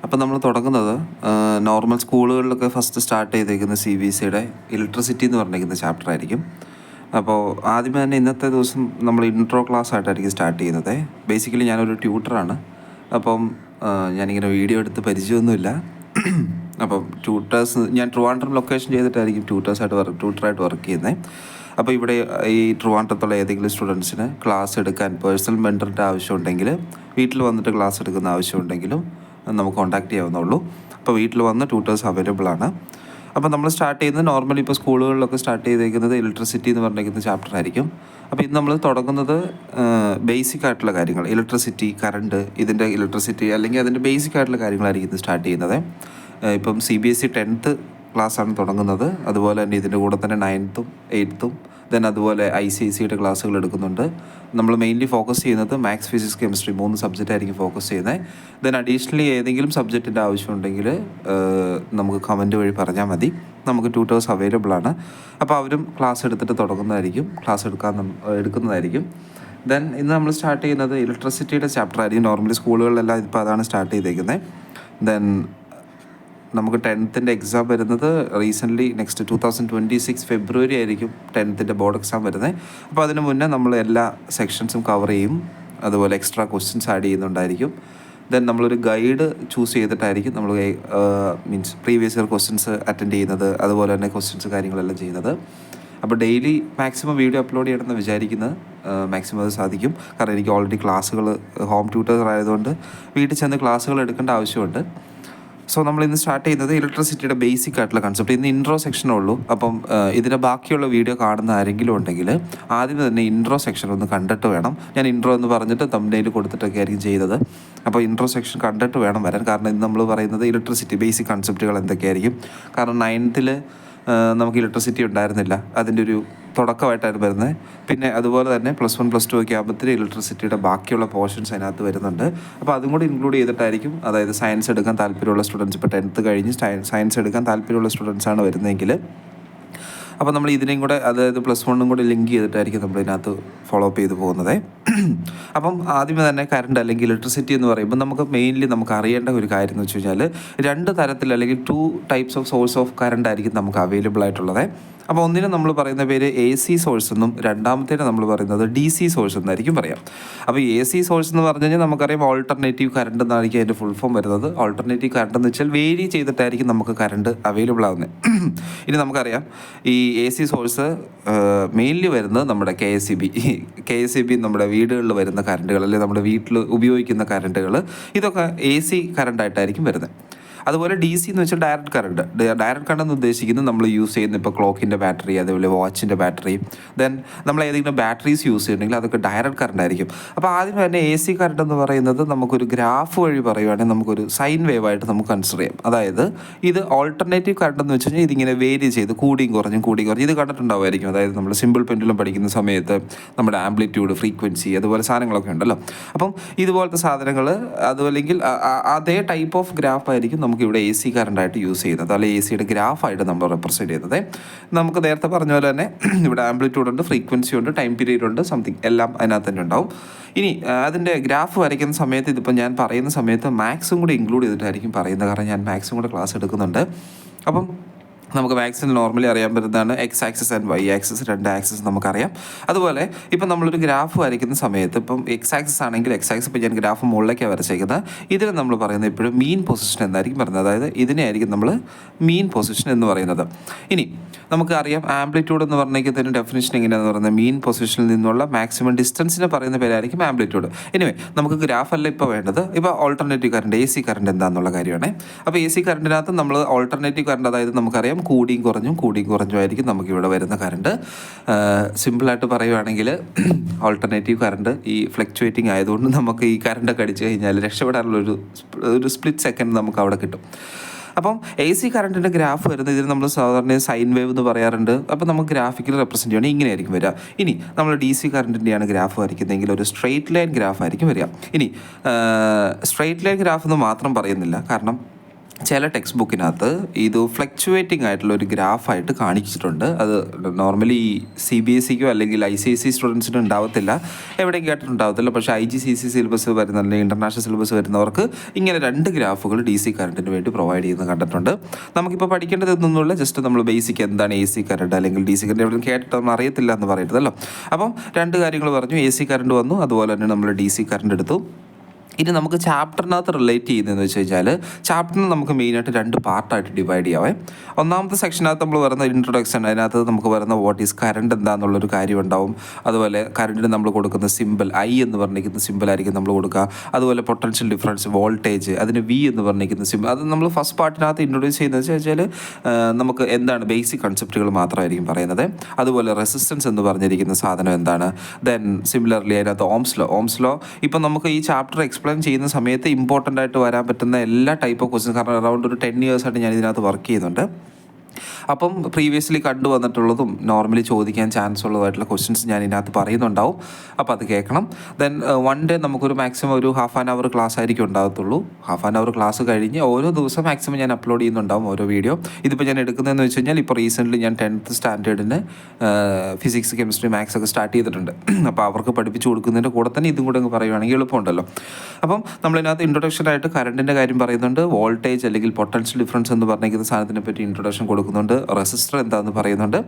അപ്പം നമ്മൾ തുടങ്ങുന്നത് നോർമൽ സ്കൂളുകളിലൊക്കെ ഫസ്റ്റ് സ്റ്റാർട്ട് ചെയ്തേക്കുന്ന CBSEയുടെ ഇലക്ട്രിസിറ്റി എന്ന് പറഞ്ഞിരിക്കുന്ന ചാപ്റ്റർ ആയിരിക്കും. അപ്പോൾ ആദ്യമേ തന്നെ ഇന്നത്തെ ദിവസം നമ്മൾ ഇൻട്രോ ക്ലാസ് ആയിട്ടായിരിക്കും സ്റ്റാർട്ട് ചെയ്യുന്നത്. ബേസിക്കലി ഞാനൊരു ട്യൂട്ടറാണ്. അപ്പം ഞാനിങ്ങനെ വീഡിയോ എടുത്ത് പരിചയമൊന്നുമില്ല. അപ്പം ഞാൻ ട്രിവാൻഡ്രം ലൊക്കേഷൻ ചെയ്തിട്ടായിരിക്കും ട്യൂട്ടറായിട്ട് വർക്ക് ചെയ്യുന്നത്. അപ്പോൾ ഇവിടെ ഈ ട്രിവാൻഡ്രത്തുള്ള ഏതെങ്കിലും സ്റ്റുഡൻസിന് ക്ലാസ് എടുക്കാൻ പേഴ്സണൽ മെൻറ്ററിൻ്റെ ആവശ്യമുണ്ടെങ്കിൽ, വീട്ടിൽ വന്നിട്ട് ക്ലാസ് എടുക്കുന്ന ആവശ്യമുണ്ടെങ്കിലും നമുക്ക് കോൺടാക്റ്റ് ചെയ്യാവുന്നുള്ളൂ. അപ്പോൾ വീട്ടിൽ വന്ന് ട്യൂട്ടേഴ്സ് അവൈലബിൾ ആണ്. അപ്പോൾ നമ്മൾ സ്റ്റാർട്ട് ചെയ്യുന്നത് നോർമലി ഇപ്പോൾ സ്കൂളുകളിലൊക്കെ സ്റ്റാർട്ട് ചെയ്തേക്കുന്നത് ഇലക്ട്രിസിറ്റി എന്ന് പറഞ്ഞിരിക്കുന്ന ചാപ്റ്റർ ആയിരിക്കും. അപ്പോൾ ഇന്ന് നമ്മൾ തുടങ്ങുന്നത് ബേസിക് ആയിട്ടുള്ള കാര്യങ്ങൾ, ഇലക്ട്രിസിറ്റി, കറണ്ട്, ഇതിൻ്റെ ഇലക്ട്രിസിറ്റി അല്ലെങ്കിൽ അതിൻ്റെ ബേസിക് ആയിട്ടുള്ള കാര്യങ്ങളായിരിക്കും ഇന്ന് സ്റ്റാർട്ട് ചെയ്യുന്നത്. ഇപ്പം CBSE 10th ക്ലാസ്സാണ് തുടങ്ങുന്നത്. അതുപോലെ തന്നെ ഇതിൻ്റെ കൂടെ തന്നെ 9th 8th ദെൻ അതുപോലെ ICSEയുടെ ക്ലാസ്സുകൾ എടുക്കുന്നുണ്ട്. നമ്മൾ മെയിൻലി ഫോക്കസ് ചെയ്യുന്നത് മാത്സ്, ഫിസിക്സ്, കെമിസ്ട്രി 3 സബ്ജക്റ്റ് ആയിരിക്കും ഫോക്കസ് ചെയ്യുന്നത്. ദെൻ അഡീഷണലി ഏതെങ്കിലും സബ്ജക്റ്റിൻ്റെ ആവശ്യമുണ്ടെങ്കിൽ നമുക്ക് കമൻറ്റ് വഴി പറഞ്ഞാൽ മതി. നമുക്ക് ട്യൂട്ടേഴ്സ് അവൈലബിൾ ആണ്. അപ്പോൾ അവരും ക്ലാസ് എടുത്തിട്ട് എടുക്കുന്നതായിരിക്കും. ദെൻ ഇന്ന് നമ്മൾ സ്റ്റാർട്ട് ചെയ്യുന്നത് ഇലക്ട്രിസിറ്റിയുടെ ചാപ്റ്റർ ആയിരിക്കും. നോർമലി സ്കൂളുകളിലെല്ലാം ഇപ്പോൾ അതാണ് സ്റ്റാർട്ട് ചെയ്തേക്കുന്നത്. ദെൻ നമുക്ക് 10th എക്സാം വരുന്നത് റീസെൻ്റ്ലി നെക്സ്റ്റ് 2026 ഫെബ്രുവരി ആയിരിക്കും 10th ബോർഡ് എക്സാം വരുന്നത്. അപ്പോൾ അതിന് മുന്നേ നമ്മൾ എല്ലാ സെക്ഷൻസും കവർ ചെയ്യും. അതുപോലെ എക്സ്ട്രാ ക്വസ്റ്റ്യൻസ് ആഡ് ചെയ്യുന്നുണ്ടായിരിക്കും. ദെൻ നമ്മളൊരു ഗൈഡ് ചൂസ് ചെയ്തിട്ടായിരിക്കും നമ്മൾ പ്രീവിയസ് ഇയർ ക്വസ്റ്റ്യൻസ് അറ്റൻഡ് ചെയ്യുന്നത്, അതുപോലെ തന്നെ ക്വസ്റ്റ്യൻസ് കാര്യങ്ങളെല്ലാം ചെയ്യുന്നത്. അപ്പോൾ ഡെയിലി മാക്സിമം വീഡിയോ അപ്ലോഡ് ചെയ്യണമെന്ന് വിചാരിക്കുന്നത് മാക്സിമം അത് സാധിക്കും. കാരണം എനിക്ക് ഓൾറെഡി ക്ലാസ്സുകൾ ഹോം ട്യൂട്ടർ ആയതുകൊണ്ട് വീട്ടിൽ ചെന്ന് ക്ലാസ്സുകൾ എടുക്കേണ്ട ആവശ്യമുണ്ട്. സോ നമ്മൾ ഇന്ന് സ്റ്റാർട്ട് ചെയ്യുന്നത് ഇലക്ട്രിസിറ്റിയുടെ ബേസിക് ആയിട്ടുള്ള കൺസെപ്റ്റ്. ഇന്ന് ഇൻട്രോ സെക്ഷനേ ഉള്ളൂ. അപ്പം ഇതിൻ്റെ ബാക്കിയുള്ള വീഡിയോ കാണുന്ന ആരെങ്കിലും ഉണ്ടെങ്കിൽ ആദ്യമേ തന്നെ ഇൻട്രോ സെക്ഷൻ ഒന്ന് കണ്ടിട്ട് വേണം. ഞാൻ ഇൻട്രോ എന്ന് പറഞ്ഞിട്ട് തംബ്നെയിൽ കൊടുത്തിട്ടൊക്കെ ആയിരിക്കും ചെയ്തത്. അപ്പോൾ ഇൻട്രോ സെക്ഷൻ കണ്ടിട്ട് വേണം വരാൻ. കാരണം ഇന്ന് നമ്മൾ പറയുന്നത് ഇലക്ട്രിസിറ്റി ബേസിക് കൺസെപ്റ്റുകൾ എന്തൊക്കെയായിരിക്കും. കാരണം 9th നമുക്ക് ഇലക്ട്രിസിറ്റി ഉണ്ടായിരുന്നില്ല, അതിൻ്റെ ഒരു തുടക്കമായിട്ടായിരുന്നു വരുന്നത്. പിന്നെ അതുപോലെ തന്നെ +1 +2 ഒക്കെ ആകുമ്പോഴത്തേന് ഇലക്ട്രിസിറ്റിയുടെ ബാക്കിയുള്ള പോർഷൻസ് അതിനകത്ത് വരുന്നുണ്ട്. അപ്പോൾ അതും കൂടി ഇൻക്ലൂഡ് ചെയ്തിട്ടായിരിക്കും, അതായത് സയൻസ് എടുക്കാൻ താല്പര്യമുള്ള സ്റ്റുഡൻസ്, ഇപ്പോൾ 10th കഴിഞ്ഞ് സയൻസ് എടുക്കാൻ താല്പര്യമുള്ള സ്റ്റുഡൻസാണ് വരുന്നതെങ്കിൽ അപ്പോൾ നമ്മൾ ഇതിനെയും കൂടെ, അതായത് +1 കൂടെ ലിങ്ക് ചെയ്തിട്ടായിരിക്കും നമ്മൾ ഇതിനകത്ത് ഫോളോ അപ്പ് ചെയ്ത് പോകുന്നത്. അപ്പം ആദ്യമേ തന്നെ കറണ്ട് അല്ലെങ്കിൽ ഇലക്ട്രിസിറ്റി എന്ന് പറയുമ്പോൾ നമുക്ക് അറിയേണ്ട ഒരു കാര്യം എന്ന് വെച്ച് കഴിഞ്ഞാൽ 2 തരത്തിൽ അല്ലെങ്കിൽ 2 types of swords of current ആയിരിക്കും നമുക്ക് അവൈലബിൾ ആയിട്ടുള്ളത്. അപ്പോൾ ഒന്നിന് നമ്മൾ പറയുന്ന പേര് AC സോഴ്സ് എന്നും രണ്ടാമത്തേന് നമ്മൾ പറയുന്നത് DC സോഴ്സ് എന്നായിരിക്കും പറയാം. അപ്പോൾ AC സോഴ്സ് എന്ന് പറഞ്ഞു കഴിഞ്ഞാൽ നമുക്കറിയാം ഓൾട്ടർനേറ്റീവ് കറണ്ട് എന്നായിരിക്കും അതിൻ്റെ ഫുൾ ഫോം വരുന്നത്. ഓൾട്ടർനേറ്റീവ് കറണ്ട് എന്ന് വെച്ചാൽ വേരി ചെയ്തിട്ടായിരിക്കും നമുക്ക് കറണ്ട് അവൈലബിൾ ആവുന്നത്. ഇനി നമുക്കറിയാം ഈ AC സോഴ്സ് മെയിൻലി വരുന്നത് നമ്മുടെ KSEB നമ്മുടെ വീടുകളിൽ വരുന്ന കറണ്ടുകൾ, അല്ലെങ്കിൽ നമ്മുടെ വീട്ടിൽ ഉപയോഗിക്കുന്ന കറണ്ടുകൾ, ഇതൊക്കെ AC കറണ്ടായിട്ടായിരിക്കും വരുന്നത്. അതുപോലെ DC എന്ന് വെച്ചാൽ ഡയറക്റ്റ് കറണ്ട് എന്ന് ഉദ്ദേശിക്കുന്നത് നമ്മൾ യൂസ് ചെയ്യുന്ന ഇപ്പോൾ ക്ലോക്കിൻ്റെ ബാറ്ററി, അതുപോലെ വാച്ചിൻ്റെ ബാറ്ററി, ദെൻ നമ്മൾ ഏതെങ്കിലും ബാറ്ററീസ് യൂസ് ചെയ്യണമെങ്കിൽ അതൊക്കെ ഡയറക്റ്റ് കറണ്ട് ആയിരിക്കും. അപ്പോൾ ആദ്യം തന്നെ AC കറണ്ട് എന്ന് പറയുന്നത് നമുക്കൊരു ഗ്രാഫ് വഴി പറയുവാണെങ്കിൽ നമുക്കൊരു സൈൻ വേവ് ആയിട്ട് നമുക്ക് കൺസിഡർ ചെയ്യാം. അതായത് ഇത് ഓൾട്ടർനേറ്റീവ് കറണ്ട് എന്ന് വെച്ച് കഴിഞ്ഞാൽ ഇതിങ്ങനെ വേരി ചെയ്ത് കൂടിയും കുറഞ്ഞും ഇത് കണ്ടിട്ടുണ്ടാവുമായിരിക്കും. അതായത് നമ്മൾ സിമ്പിൾ പെൻഡുലം പഠിക്കുന്ന സമയത്ത് നമ്മുടെ ആംപ്ലിറ്റ്യൂഡ്, ഫ്രീക്വൻസി, അതുപോലെ സാധനങ്ങളൊക്കെ ഉണ്ടല്ലോ. അപ്പം ഇതുപോലത്തെ സാധനങ്ങൾ, അതുമല്ലെങ്കിൽ അതേ ടൈപ്പ് ഓഫ് ഗ്രാഫ് ആയിരിക്കും നമുക്ക് ഇവിടെ AC കറണ്ടായിട്ട് യൂസ് ചെയ്യുന്നത്, അല്ലെങ്കിൽ ACയുടെ ഗ്രാഫായിട്ട് നമ്മൾ റെപ്രസെൻറ്റ് ചെയ്യുന്നത്. നമുക്ക് നേരത്തെ പറഞ്ഞ പോലെ തന്നെ ഇവിടെ ആംപ്ലിറ്റ്യൂഡ് ഉണ്ട്, ഫ്രീക്വൻസി ഉണ്ട്, ടൈം പീരീഡ് ഉണ്ട്, സംതിങ് എല്ലാം അതിനകത്ത് തന്നെ ഉണ്ടാവും. ഇനി അതിൻ്റെ ഗ്രാഫ് വരയ്ക്കുന്ന സമയത്ത് ഇതിപ്പോൾ ഞാൻ പറയുന്ന സമയത്ത് മാത്സും കൂടി ഇൻക്ലൂഡ് ചെയ്തിട്ടായിരിക്കും പറയുന്നത്. കാരണം ഞാൻ മാത്സും കൂടെ ക്ലാസ് എടുക്കുന്നുണ്ട്. അപ്പം നമുക്ക് മാത്സിൽ നോർമലി അറിയാൻ പറ്റുന്നതാണ് X axis and Y axis, 2 axis നമുക്കറിയാം. അതുപോലെ ഇപ്പം നമ്മളൊരു ഗ്രാഫ് വരയ്ക്കുന്ന സമയത്ത് ഇപ്പം X ആക്സിസ് ആണെങ്കിൽ ഇപ്പോൾ ഞാൻ ഗ്രാഫ് മുകളിലേക്കാണ് വരച്ചേക്കുന്നത്. ഇതിന് നമ്മൾ പറയുന്നത് എപ്പോഴും മീൻ പൊസിഷൻ എന്നായിരിക്കും പറയുന്നത്. അതായത് ഇതിനെയായിരിക്കും നമ്മൾ മീൻ പൊസിഷൻ എന്ന് പറയുന്നത്. ഇനി നമുക്കറിയാം ആംപ്ലിറ്റ്യൂഡ് എന്ന് പറഞ്ഞതിന് ഡെഫിനിഷൻ എങ്ങനെയാണെന്ന് പറയുന്നത് മീൻ പൊസിഷനിൽ നിന്നുള്ള മാക്സിമം ഡിസ്റ്റൻസിനെ പറയുന്ന പേരായിരിക്കും ആംപ്ലിറ്റ്യൂഡ്. എനിവേ നമുക്ക് ഗ്രാഫല്ല ഇപ്പോൾ വേണ്ടത്. ഇപ്പോൾ ഓൾട്ടർനേറ്റീവ് കറണ്ട്, AC കറണ്ട് എന്താണെന്നുള്ള കാര്യമാണ്. അപ്പോൾ AC കറണ്ടിനകത്ത് നമ്മൾ ഓൾട്ടർനേറ്റീവ് കറണ്ട്, അതായത് നമുക്കറിയാം കൂടിയും കുറഞ്ഞും ആയിരിക്കും നമുക്കിവിടെ വരുന്ന കറണ്ട്. സിമ്പിളായിട്ട് പറയുവാണെങ്കിൽ ഓൾട്ടർനേറ്റീവ് കറണ്ട് ഈ ഫ്ലക്ച്വേറ്റിംഗ് ആയതുകൊണ്ട് നമുക്ക് ഈ കറണ്ടൊക്കെ അടിച്ചു കഴിഞ്ഞാൽ രക്ഷപ്പെടാനുള്ളൊരു സ്പ്ലിറ്റ് സെക്കൻഡ് നമുക്ക് അവിടെ കിട്ടും. അപ്പം AC കറണ്ടിൻ്റെ ഗ്രാഫ് വരുന്നത് ഇതിന് നമ്മൾ സാധാരണ സൈൻ വേവ് എന്ന് പറയാറുണ്ട്. അപ്പോൾ നമുക്ക് ഗ്രാഫിക്കലി റെപ്രസെൻറ്റ് ചെയ്യണം, ഇങ്ങനെയായിരിക്കും വരിക. ഇനി നമ്മൾ DC കറണ്ടിൻ്റെയാണ് ഗ്രാഫ് വരയ്ക്കുന്നതെങ്കിൽ ഒരു സ്ട്രെയിറ്റ് ലൈൻ ഗ്രാഫ് ആയിരിക്കും വരിക. ഇനി സ്ട്രെയിറ്റ് ലൈൻ ഗ്രാഫ് എന്ന് മാത്രം പറയുന്നില്ല, കാരണം ചില ടെക്സ്റ്റ് ബുക്കിനകത്ത് ഇത് ഫ്ലക്ച്വേറ്റിംഗ് ആയിട്ടുള്ള ഒരു ഗ്രാഫായിട്ട് കാണിച്ചിട്ടുണ്ട്. അത് നോർമലി CBSEക്കോ അല്ലെങ്കിൽ ICSE സ്റ്റുഡൻസിനും ഉണ്ടാവത്തില്ല, എവിടെയും കേട്ടിട്ടുണ്ടാവത്തില്ല. പക്ഷേ IGCSE സിലബസ് വരുന്ന അല്ലെങ്കിൽ ഇൻ്റർനാഷണൽ സിലബസ് വരുന്നവർക്ക് ഇങ്ങനെ 2 ഗ്രാഫുകൾ DC കറണ്ടിന് വേണ്ടി പ്രൊവൈഡ് ചെയ്യുന്നത് കണ്ടിട്ടുണ്ട്. നമുക്കിപ്പോൾ പഠിക്കേണ്ടത് ഇതൊന്നുമില്ല, ജസ്റ്റ് നമ്മൾ ബേസിക് എന്താണ് AC കറണ്ട് അല്ലെങ്കിൽ DC കറണ്ട് എവിടെയും കേട്ടിട്ട് നമ്മൾ അറിയത്തില്ല എന്ന് പറയുന്നതല്ലോ. അപ്പം 2 കാര്യങ്ങൾ പറഞ്ഞു. AC കറണ്ട് വന്നു, അതുപോലെ തന്നെ നമ്മൾ DC കറണ്ട് എടുത്തു. ഇനി നമുക്ക് ചാപ്റ്ററിനകത്ത് റിലേറ്റ് ചെയ്യുന്നതെന്ന് വെച്ച് കഴിഞ്ഞാൽ ചാപ്റ്ററിന് നമുക്ക് മെയിനായിട്ട് 2 പാർട്ടായിട്ട് ഡിവൈഡ് ചെയ്യാവേ. ഒന്നാമത്തെ സെക്ഷനകത്ത് നമ്മൾ വരുന്ന ഇൻട്രൊഡക്ഷൻ, അതിനകത്ത് നമുക്ക് വരുന്ന വാട്ട് ഈസ് കറണ്ട് എന്താണെന്നുള്ളൊരു കാര്യം ഉണ്ടാവും. അതുപോലെ കറണ്ടിന് നമ്മൾ കൊടുക്കുന്ന സിമ്പിൾ I എന്ന് പറഞ്ഞിരിക്കുന്ന സിമ്പിളായിരിക്കും നമ്മൾ കൊടുക്കുക. അതുപോലെ പൊട്ടൻഷ്യൽ ഡിഫറൻസ്, വോൾട്ടേജ്, അതിന് V എന്ന് പറഞ്ഞിരിക്കുന്ന സിമ്പിൾ. അത് നമ്മൾ ഫസ്റ്റ് പാർട്ടിനകത്ത് ഇൻട്രൊഡ്യൂസ് ചെയ്യുന്നത് വെച്ചാൽ നമുക്ക് എന്താണ് ബേസിക് കൺസെപ്റ്റുകൾ മാത്രമായിരിക്കും പറയുന്നത്. അതുപോലെ റെസിസ്റ്റൻസ് എന്ന് പറഞ്ഞിരിക്കുന്ന സാധനം എന്താണ്. ദെൻ സിമിലർലി അതിനകത്ത് ഓംസ് ലോ. ഇപ്പം നമുക്ക് ഈ ചാപ്റ്റർ എക്സ്പ്ലെയിൻ ചെയ്യുന്ന സമയത്ത് ഇമ്പോർട്ടൻ്റ് ആയിട്ട് വരാൻ പറ്റുന്ന എല്ലാ ടൈപ്പ് ഓഫ് ക്വസ്റ്റ്യൻസ്, കാരണം അറൗണ്ട് ഒരു 10 years ആയിട്ട് ഞാൻ ഇതിനകത്ത് വർക്ക് ചെയ്യുന്നുണ്ട്. അപ്പം പ്രീവിയസ്ലി കണ്ടുവന്നിട്ടുള്ളതും നോർമലി ചോദിക്കാൻ ചാൻസ് ഉള്ളതായിട്ടുള്ള ക്വസ്റ്റ്യൻസ് ഞാൻ ഇതിനകത്ത് പറയുന്നുണ്ടാവും. അപ്പോൾ അത് കേൾക്കണം. ദെൻ 1 day നമുക്കൊരു മാക്സിമം ഒരു ½ an hour ക്ലാസ് ആയിരിക്കും ഉണ്ടാകത്തുള്ളൂ. ½ an hour ക്ലാസ് കഴിഞ്ഞ് ഓരോ ദിവസം മാക്സിമം ഞാൻ അപ്ലോഡ് ചെയ്യുന്നുണ്ടാവും ഓരോ വീഡിയോ. ഇതിപ്പോൾ ഞാൻ എടുക്കുന്നതെന്ന് വെച്ച് കഴിഞ്ഞാൽ ഇപ്പോൾ റീസെൻ്റ്ലി ഞാൻ 10th സ്റ്റാൻഡേർഡിന് ഫിസിക്സ്, കെമിസ്ട്രി, മാത്സ് ഒക്കെ സ്റ്റാർട്ട് ചെയ്തിട്ടുണ്ട്. അപ്പോൾ അവർക്ക് പഠിപ്പിച്ച് കൊടുക്കുന്നതിൻ്റെ കൂടെ തന്നെ ഇതും കൂടെ അങ്ങ് പറയുവാണെങ്കിൽ എളുപ്പമുണ്ടല്ലോ. അപ്പം നമ്മളിതിനകത്ത് ഇൻട്രൊഡക്ഷനായിട്ട് കറണ്ടിൻ്റെ കാര്യം പറയുന്നുണ്ട്, വോൾട്ടേജ് അല്ലെങ്കിൽ പൊട്ടൻഷ്യൽ ഡിഫറൻസ് എന്ന് പറഞ്ഞിരിക്കുന്ന സാധനത്തിനെ പറ്റി ഇൻട്രൊഡക്ഷൻ കൊടുക്കുന്നുണ്ട്, റെസിസ്റ്റർ എന്താണെന്ന് പറയുന്നുണ്ട്.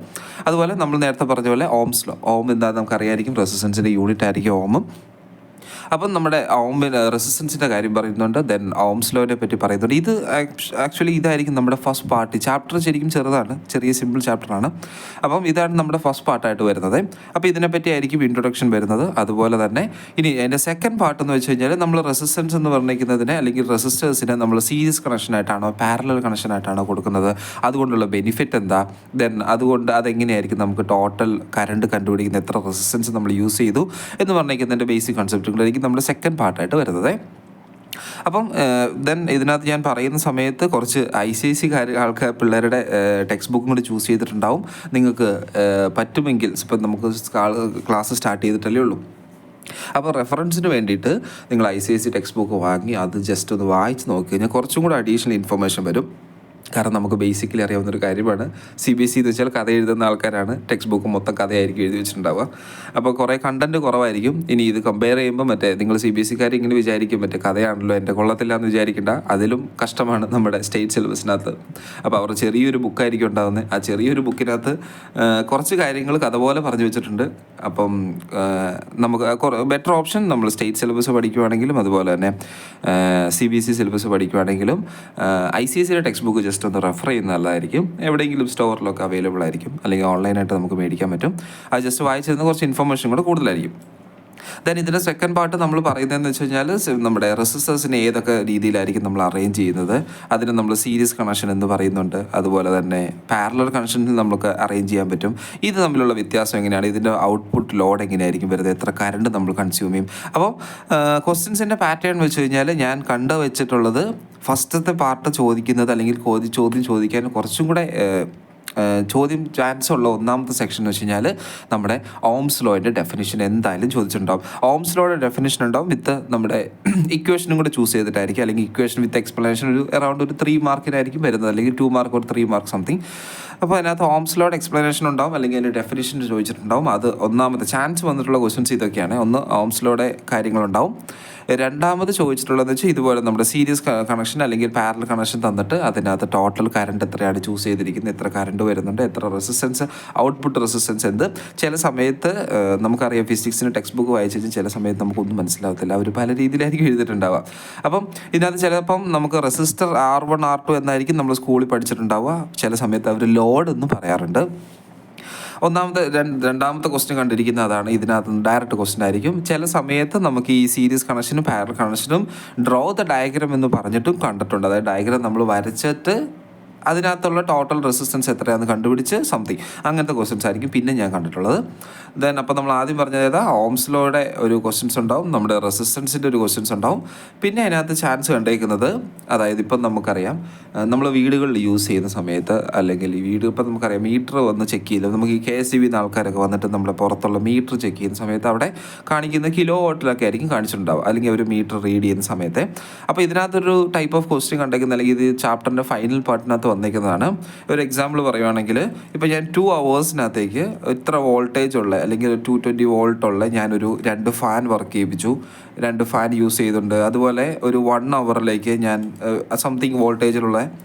അതുപോലെ നമ്മൾ നേരത്തെ പറഞ്ഞ പോലെ ഓംസ് ലോ, ഓം എന്താണെന്ന് നമുക്കറിയായിരിക്കും, റെസിസ്റ്റൻസിൻ്റെ യൂണിറ്റ് ആയിരിക്കും ഓം. അപ്പം നമ്മുടെ റെസിസ്റ്റൻസിൻ്റെ കാര്യം പറയുന്നുണ്ട്. ദെൻ ഓംസ് ലോനെ പറ്റി പറയുന്നുണ്ട്. ഇത് ആക്ച്വലി ഇതായിരിക്കും നമ്മുടെ ഫസ്റ്റ് പാർട്ട്. ചാപ്റ്റർ ശരിക്കും ചെറുതാണ്, ചെറിയ സിമ്പിൾ ചാപ്റ്ററാണ്. അപ്പം ഇതാണ് നമ്മുടെ ഫസ്റ്റ് പാർട്ടായിട്ട് വരുന്നത്. അപ്പോൾ ഇതിനെപ്പറ്റി ആയിരിക്കും ഇൻട്രൊഡക്ഷൻ വരുന്നത്. അതുപോലെ തന്നെ ഇനി എൻ്റെ സെക്കൻഡ് പാർട്ട് എന്ന് വെച്ച് കഴിഞ്ഞാൽ നമ്മൾ റെസിസ്റ്റൻസ് എന്ന് പറഞ്ഞിരിക്കുന്നതിനെ അല്ലെങ്കിൽ റെസിസ്റ്റേഴ്സിനെ നമ്മൾ സീരീസ് കണക്ഷനായിട്ടാണോ പാരലൽ കണക്ഷനായിട്ടാണോ കൊടുക്കുന്നത്, അതുകൊണ്ടുള്ള ബെനിഫിറ്റ് എന്താ, ദെൻ അതുകൊണ്ട് അതെങ്ങനെയായിരിക്കും നമുക്ക് ടോട്ടൽ കറണ്ട് കണ്ടുപിടിക്കുന്ന, എത്ര റെസിസ്റ്റൻസ് നമ്മൾ യൂസ് ചെയ്തു എന്ന് പറഞ്ഞിരിക്കുന്നതിൻ്റെ ബേസിക് കൺസെപ്റ്റുകളായിരിക്കും നമ്മുടെ സെക്കൻഡ് പാർട്ടായിട്ട് വരുന്നത്. അപ്പം ദെൻ ഇതിനകത്ത് ഞാൻ പറയുന്ന സമയത്ത് കുറച്ച് ICSE ആൾക്കാർ പിള്ളേരുടെ ടെക്സ്റ്റ് ബുക്കും കൂടി ചൂസ് ചെയ്തിട്ടുണ്ടാവും. നിങ്ങൾക്ക് പറ്റുമെങ്കിൽ ഇപ്പം നമുക്ക് ക്ലാസ് സ്റ്റാർട്ട് ചെയ്തിട്ടല്ലേ ഉള്ളൂ. അപ്പോൾ റെഫറൻസിന് വേണ്ടിയിട്ട് നിങ്ങൾ ICSE ടെക്സ്റ്റ് ബുക്ക് വാങ്ങി അത് ജസ്റ്റ് ഒന്ന് വായിച്ച് നോക്കി കഴിഞ്ഞാൽ കുറച്ചും കൂടെ അഡീഷണൽ ഇൻഫർമേഷൻ വരും. കാരണം നമുക്ക് ബേസിക്കലി അറിയാവുന്നൊരു കാര്യമാണ്, CBSE എന്ന് വെച്ചാൽ കഥ എഴുതുന്ന ആൾക്കാരാണ്, ടെക്സ്റ്റ് ബുക്ക് മൊത്തം കഥയായിരിക്കും എഴുതി വെച്ചിട്ടുണ്ടാവുക. അപ്പോൾ കുറേ കണ്ടൻറ്റ് കുറവായിരിക്കും. ഇനി ഇത് കമ്പയർ ചെയ്യുമ്പോൾ നിങ്ങൾ CBSEക്കാർ ഇങ്ങനെ വിചാരിക്കും കഥയാണല്ലോ എൻ്റെ കൊള്ളത്തില്ല എന്ന് വിചാരിക്കേണ്ട, അതിലും കഷ്ടമാണ് നമ്മുടെ സ്റ്റേറ്റ് സിലബസിനകത്ത്. അപ്പോൾ അവർ ചെറിയൊരു ബുക്കായിരിക്കും ഉണ്ടാകുന്നത്. ആ ചെറിയൊരു ബുക്കിനകത്ത് കുറച്ച് കാര്യങ്ങൾ കഥ പോലെ പറഞ്ഞു വെച്ചിട്ടുണ്ട്. അപ്പം നമുക്ക് ബെറ്റർ ഓപ്ഷൻ നമ്മൾ സ്റ്റേറ്റ് സിലബസ് പഠിക്കുവാണെങ്കിലും അതുപോലെ തന്നെ CBSE സിലബസ് പഠിക്കുവാണെങ്കിലും ICSE ടെക്സ്റ്റ് ബുക്ക് ജസ്റ്റ് ഒന്ന് റെഫർ ചെയ്യുന്നത് നല്ലതായിരിക്കും. എവിടെയെങ്കിലും സ്റ്റോറിലൊക്കെ അവൈലബിൾ ആയിരിക്കും, അല്ലെങ്കിൽ ഓൺലൈനായിട്ട് നമുക്ക് മേടിക്കാൻ പറ്റും. അത് ജസ്റ്റ് വായിച്ചിരുന്ന കുറച്ച് ഇൻഫർമേഷൻ കൂടെ കൂടുതലായിരിക്കും. ദെൻ ഇതിൻ്റെ സെക്കൻഡ് പാർട്ട് നമ്മൾ പറയുന്നതെന്ന് വെച്ച് കഴിഞ്ഞാൽ നമ്മുടെ റെസിസ്റ്റേഴ്സിനെ ഏതൊക്കെ രീതിയിലായിരിക്കും നമ്മൾ അറേഞ്ച് ചെയ്യുന്നത്, അതിന് നമ്മൾ സീരീസ് കണക്ഷൻ എന്ന് പറയുന്നുണ്ട്. അതുപോലെ തന്നെ പാരലൽ കണക്ഷനിൽ നമുക്ക് അറേഞ്ച് ചെയ്യാൻ പറ്റും. ഇത് തമ്മിലുള്ള വ്യത്യാസം എങ്ങനെയാണ്, ഇതിൻ്റെ ഔട്ട്പുട്ട് ലോഡ് എങ്ങനെയായിരിക്കും വരുന്നത്, എത്ര കറണ്ട് നമ്മൾ കൺസ്യൂം ചെയ്യും. അപ്പോൾ ക്വസ്റ്റ്യൻസിൻ്റെ പാറ്റേൺ വെച്ച് കഴിഞ്ഞാൽ ഞാൻ കണ്ടു വെച്ചിട്ടുള്ളത് ഫസ്റ്റത്തെ പാർട്ട് ചോദിക്കുന്നത് അല്ലെങ്കിൽ ചോദ്യം ചോദിക്കാൻ കുറച്ചും കൂടെ ചാൻസ് ഉള്ള ഒന്നാമത്തെ സെക്ഷൻ എന്ന് വെച്ച് കഴിഞ്ഞാൽ നമ്മുടെ ഓംസ് ലോയുടെ ഡെഫിനിഷൻ എന്തായാലും ചോദിച്ചിട്ടുണ്ടാവും. ഓംസ് ലോയുടെ ഡെഫിനിഷൻ ഉണ്ടാവും വിത്ത് നമ്മുടെ ഇക്വേഷനും കൂടെ ചൂസ് ചെയ്തിട്ടായിരിക്കും, അല്ലെങ്കിൽ ഇക്വേഷൻ വിത്ത് എക്സ്പ്ലനേഷൻ അറൗണ്ട് ഒരു 3 മാർക്കിനായിരിക്കും വരുന്നത്, അല്ലെങ്കിൽ 2 മാർക്ക് ഒരു 3 മാർക്ക് സംതിങ്. അപ്പോൾ അതിനകത്ത് ഓംസ് ലോയുടെ എക്സ്പ്ലനേഷൻ ഉണ്ടാവും, അല്ലെങ്കിൽ അതിൻ്റെ ഡെഫിനിഷൻ ചോദിച്ചിട്ടുണ്ടാവും. അത് ഒന്നാമത്തെ ചാൻസ് വന്നിട്ടുള്ള ക്വസ്റ്റ്യൻസ് ഇതൊക്കെയാണ്. ഒന്ന് ഓംസ് ലോയുടെ കാര്യങ്ങളുണ്ടാവും. രണ്ടാമത് ചോദിച്ചിട്ടുള്ളതെന്ന് വെച്ചാൽ ഇതുപോലെ നമ്മുടെ സീരീസ് കണക്ഷൻ അല്ലെങ്കിൽ പാരലൽ കണക്ഷൻ തന്നിട്ട് അതിനകത്ത് ടോട്ടൽ കറണ്ട് എത്രയാണ് ചൂസ് ചെയ്തിരിക്കുന്നത്, എത്ര കറണ്ട് വരുന്നുണ്ട്, എത്ര റെസിസ്റ്റൻസ്, ഔട്ട്പുട്ട് റെസിസ്റ്റൻസ് എന്ത്. ചില സമയത്ത് നമുക്കറിയാം ഫിസിക്സിന് ടെക്സ്റ്റ് ബുക്ക് വായിച്ചു കഴിഞ്ഞാൽ ചില സമയത്ത് നമുക്കൊന്നും മനസ്സിലാവത്തില്ല, അവർ പല രീതിയിലായിരിക്കും എഴുതിയിട്ടുണ്ടാവുക. അപ്പം ഇതിനകത്ത് ചിലപ്പം നമുക്ക് റെസിസ്റ്റർ R1 R2 എന്നായിരിക്കും നമ്മൾ സ്കൂളിൽ പഠിച്ചിട്ടുണ്ടാവുക. ചില സമയത്ത് അവർ ലോഡ് എന്ന് പറയാറുണ്ട്. രണ്ടാമത്തെ ക്വസ്റ്റ്യൻ കണ്ടിരിക്കുന്ന അതാണ്. ഇതിനകത്ത് ഡയറക്റ്റ് ക്വസ്റ്റ്യൻ ആയിരിക്കും. ചില സമയത്ത് നമുക്ക് ഈ സീരീസ് കണക്ഷനും പാരലൽ കണക്ഷനും ഡ്രോ ദ ഡയഗ്രാം എന്ന് പറഞ്ഞിട്ടും കണ്ടിട്ടുണ്ട്. അതായത് ഡയഗ്രാം നമ്മൾ വരച്ചിട്ട് അതിനകത്തുള്ള ടോട്ടൽ റെസിസ്റ്റൻസ് എത്രയാണെന്ന് കണ്ടുപിടിച്ച് സംതിങ് അങ്ങനത്തെ ക്വസ്റ്റ്യൻസ് ആയിരിക്കും പിന്നെ ഞാൻ കണ്ടിട്ടുള്ളത്. ദെൻ അപ്പോൾ നമ്മൾ ആദ്യം പറഞ്ഞത് ഓംസ് ലോയുടെ ഒരു ക്വസ്റ്റ്യൻസ് ഉണ്ടാവും, നമ്മുടെ റെസിസ്റ്റൻസിൻ്റെ ഒരു ക്വസ്റ്റ്യൻസ് ഉണ്ടാവും. പിന്നെ അതിനകത്ത് ചാൻസ് കണ്ടേക്കുന്നത്, അതായത് ഇപ്പം നമുക്കറിയാം നമ്മൾ വീടുകളിൽ യൂസ് ചെയ്യുന്ന സമയത്ത്, അല്ലെങ്കിൽ ഈ വീട് ഇപ്പം നമുക്കറിയാം മീറ്റർ വന്ന് ചെക്ക് ചെയ്യില്ല, നമുക്ക് ഈ KSEB ആൾക്കാരൊക്കെ വന്നിട്ട് നമ്മുടെ പുറത്തുള്ള മീറ്റർ ചെക്ക് ചെയ്യുന്ന സമയത്ത് അവിടെ കാണിക്കുന്ന കിലോ വാട്ടിലൊക്കെ ആയിരിക്കും കാണിച്ചിട്ടുണ്ടാവും, അല്ലെങ്കിൽ ഒരു മീറ്റർ റീഡ് ചെയ്യുന്ന സമയത്ത്. അപ്പോൾ ഇതിനകത്തൊരു ടൈപ്പ് ഓഫ് ക്വസ്റ്റ്യൻ കണ്ടേക്കുന്ന, അല്ലെങ്കിൽ ഇത് ചാപ്റ്ററിൻ്റെ ഫൈനൽ പാർട്ടിനകത്ത് വന്നേക്കുന്നതാണ്. ഒരു എക്സാമ്പിൾ പറയുവാണെങ്കിൽ, ഇപ്പോൾ ഞാൻ 2 hours ഇത്ര വോൾട്ടേജ് ഉള്ള, അല്ലെങ്കിൽ 220 വോൾട്ട് ഉള്ള ഞാനൊരു 2 ഫാൻ വർക്ക് ചെയ്യിപ്പിച്ചു, 2 ഫാൻ യൂസ് ചെയ്തിട്ടുണ്ട്. അതുപോലെ ഒരു 1 hourലേക്ക് ഞാൻ സംതിങ് വോൾട്ടേജിലുള്ള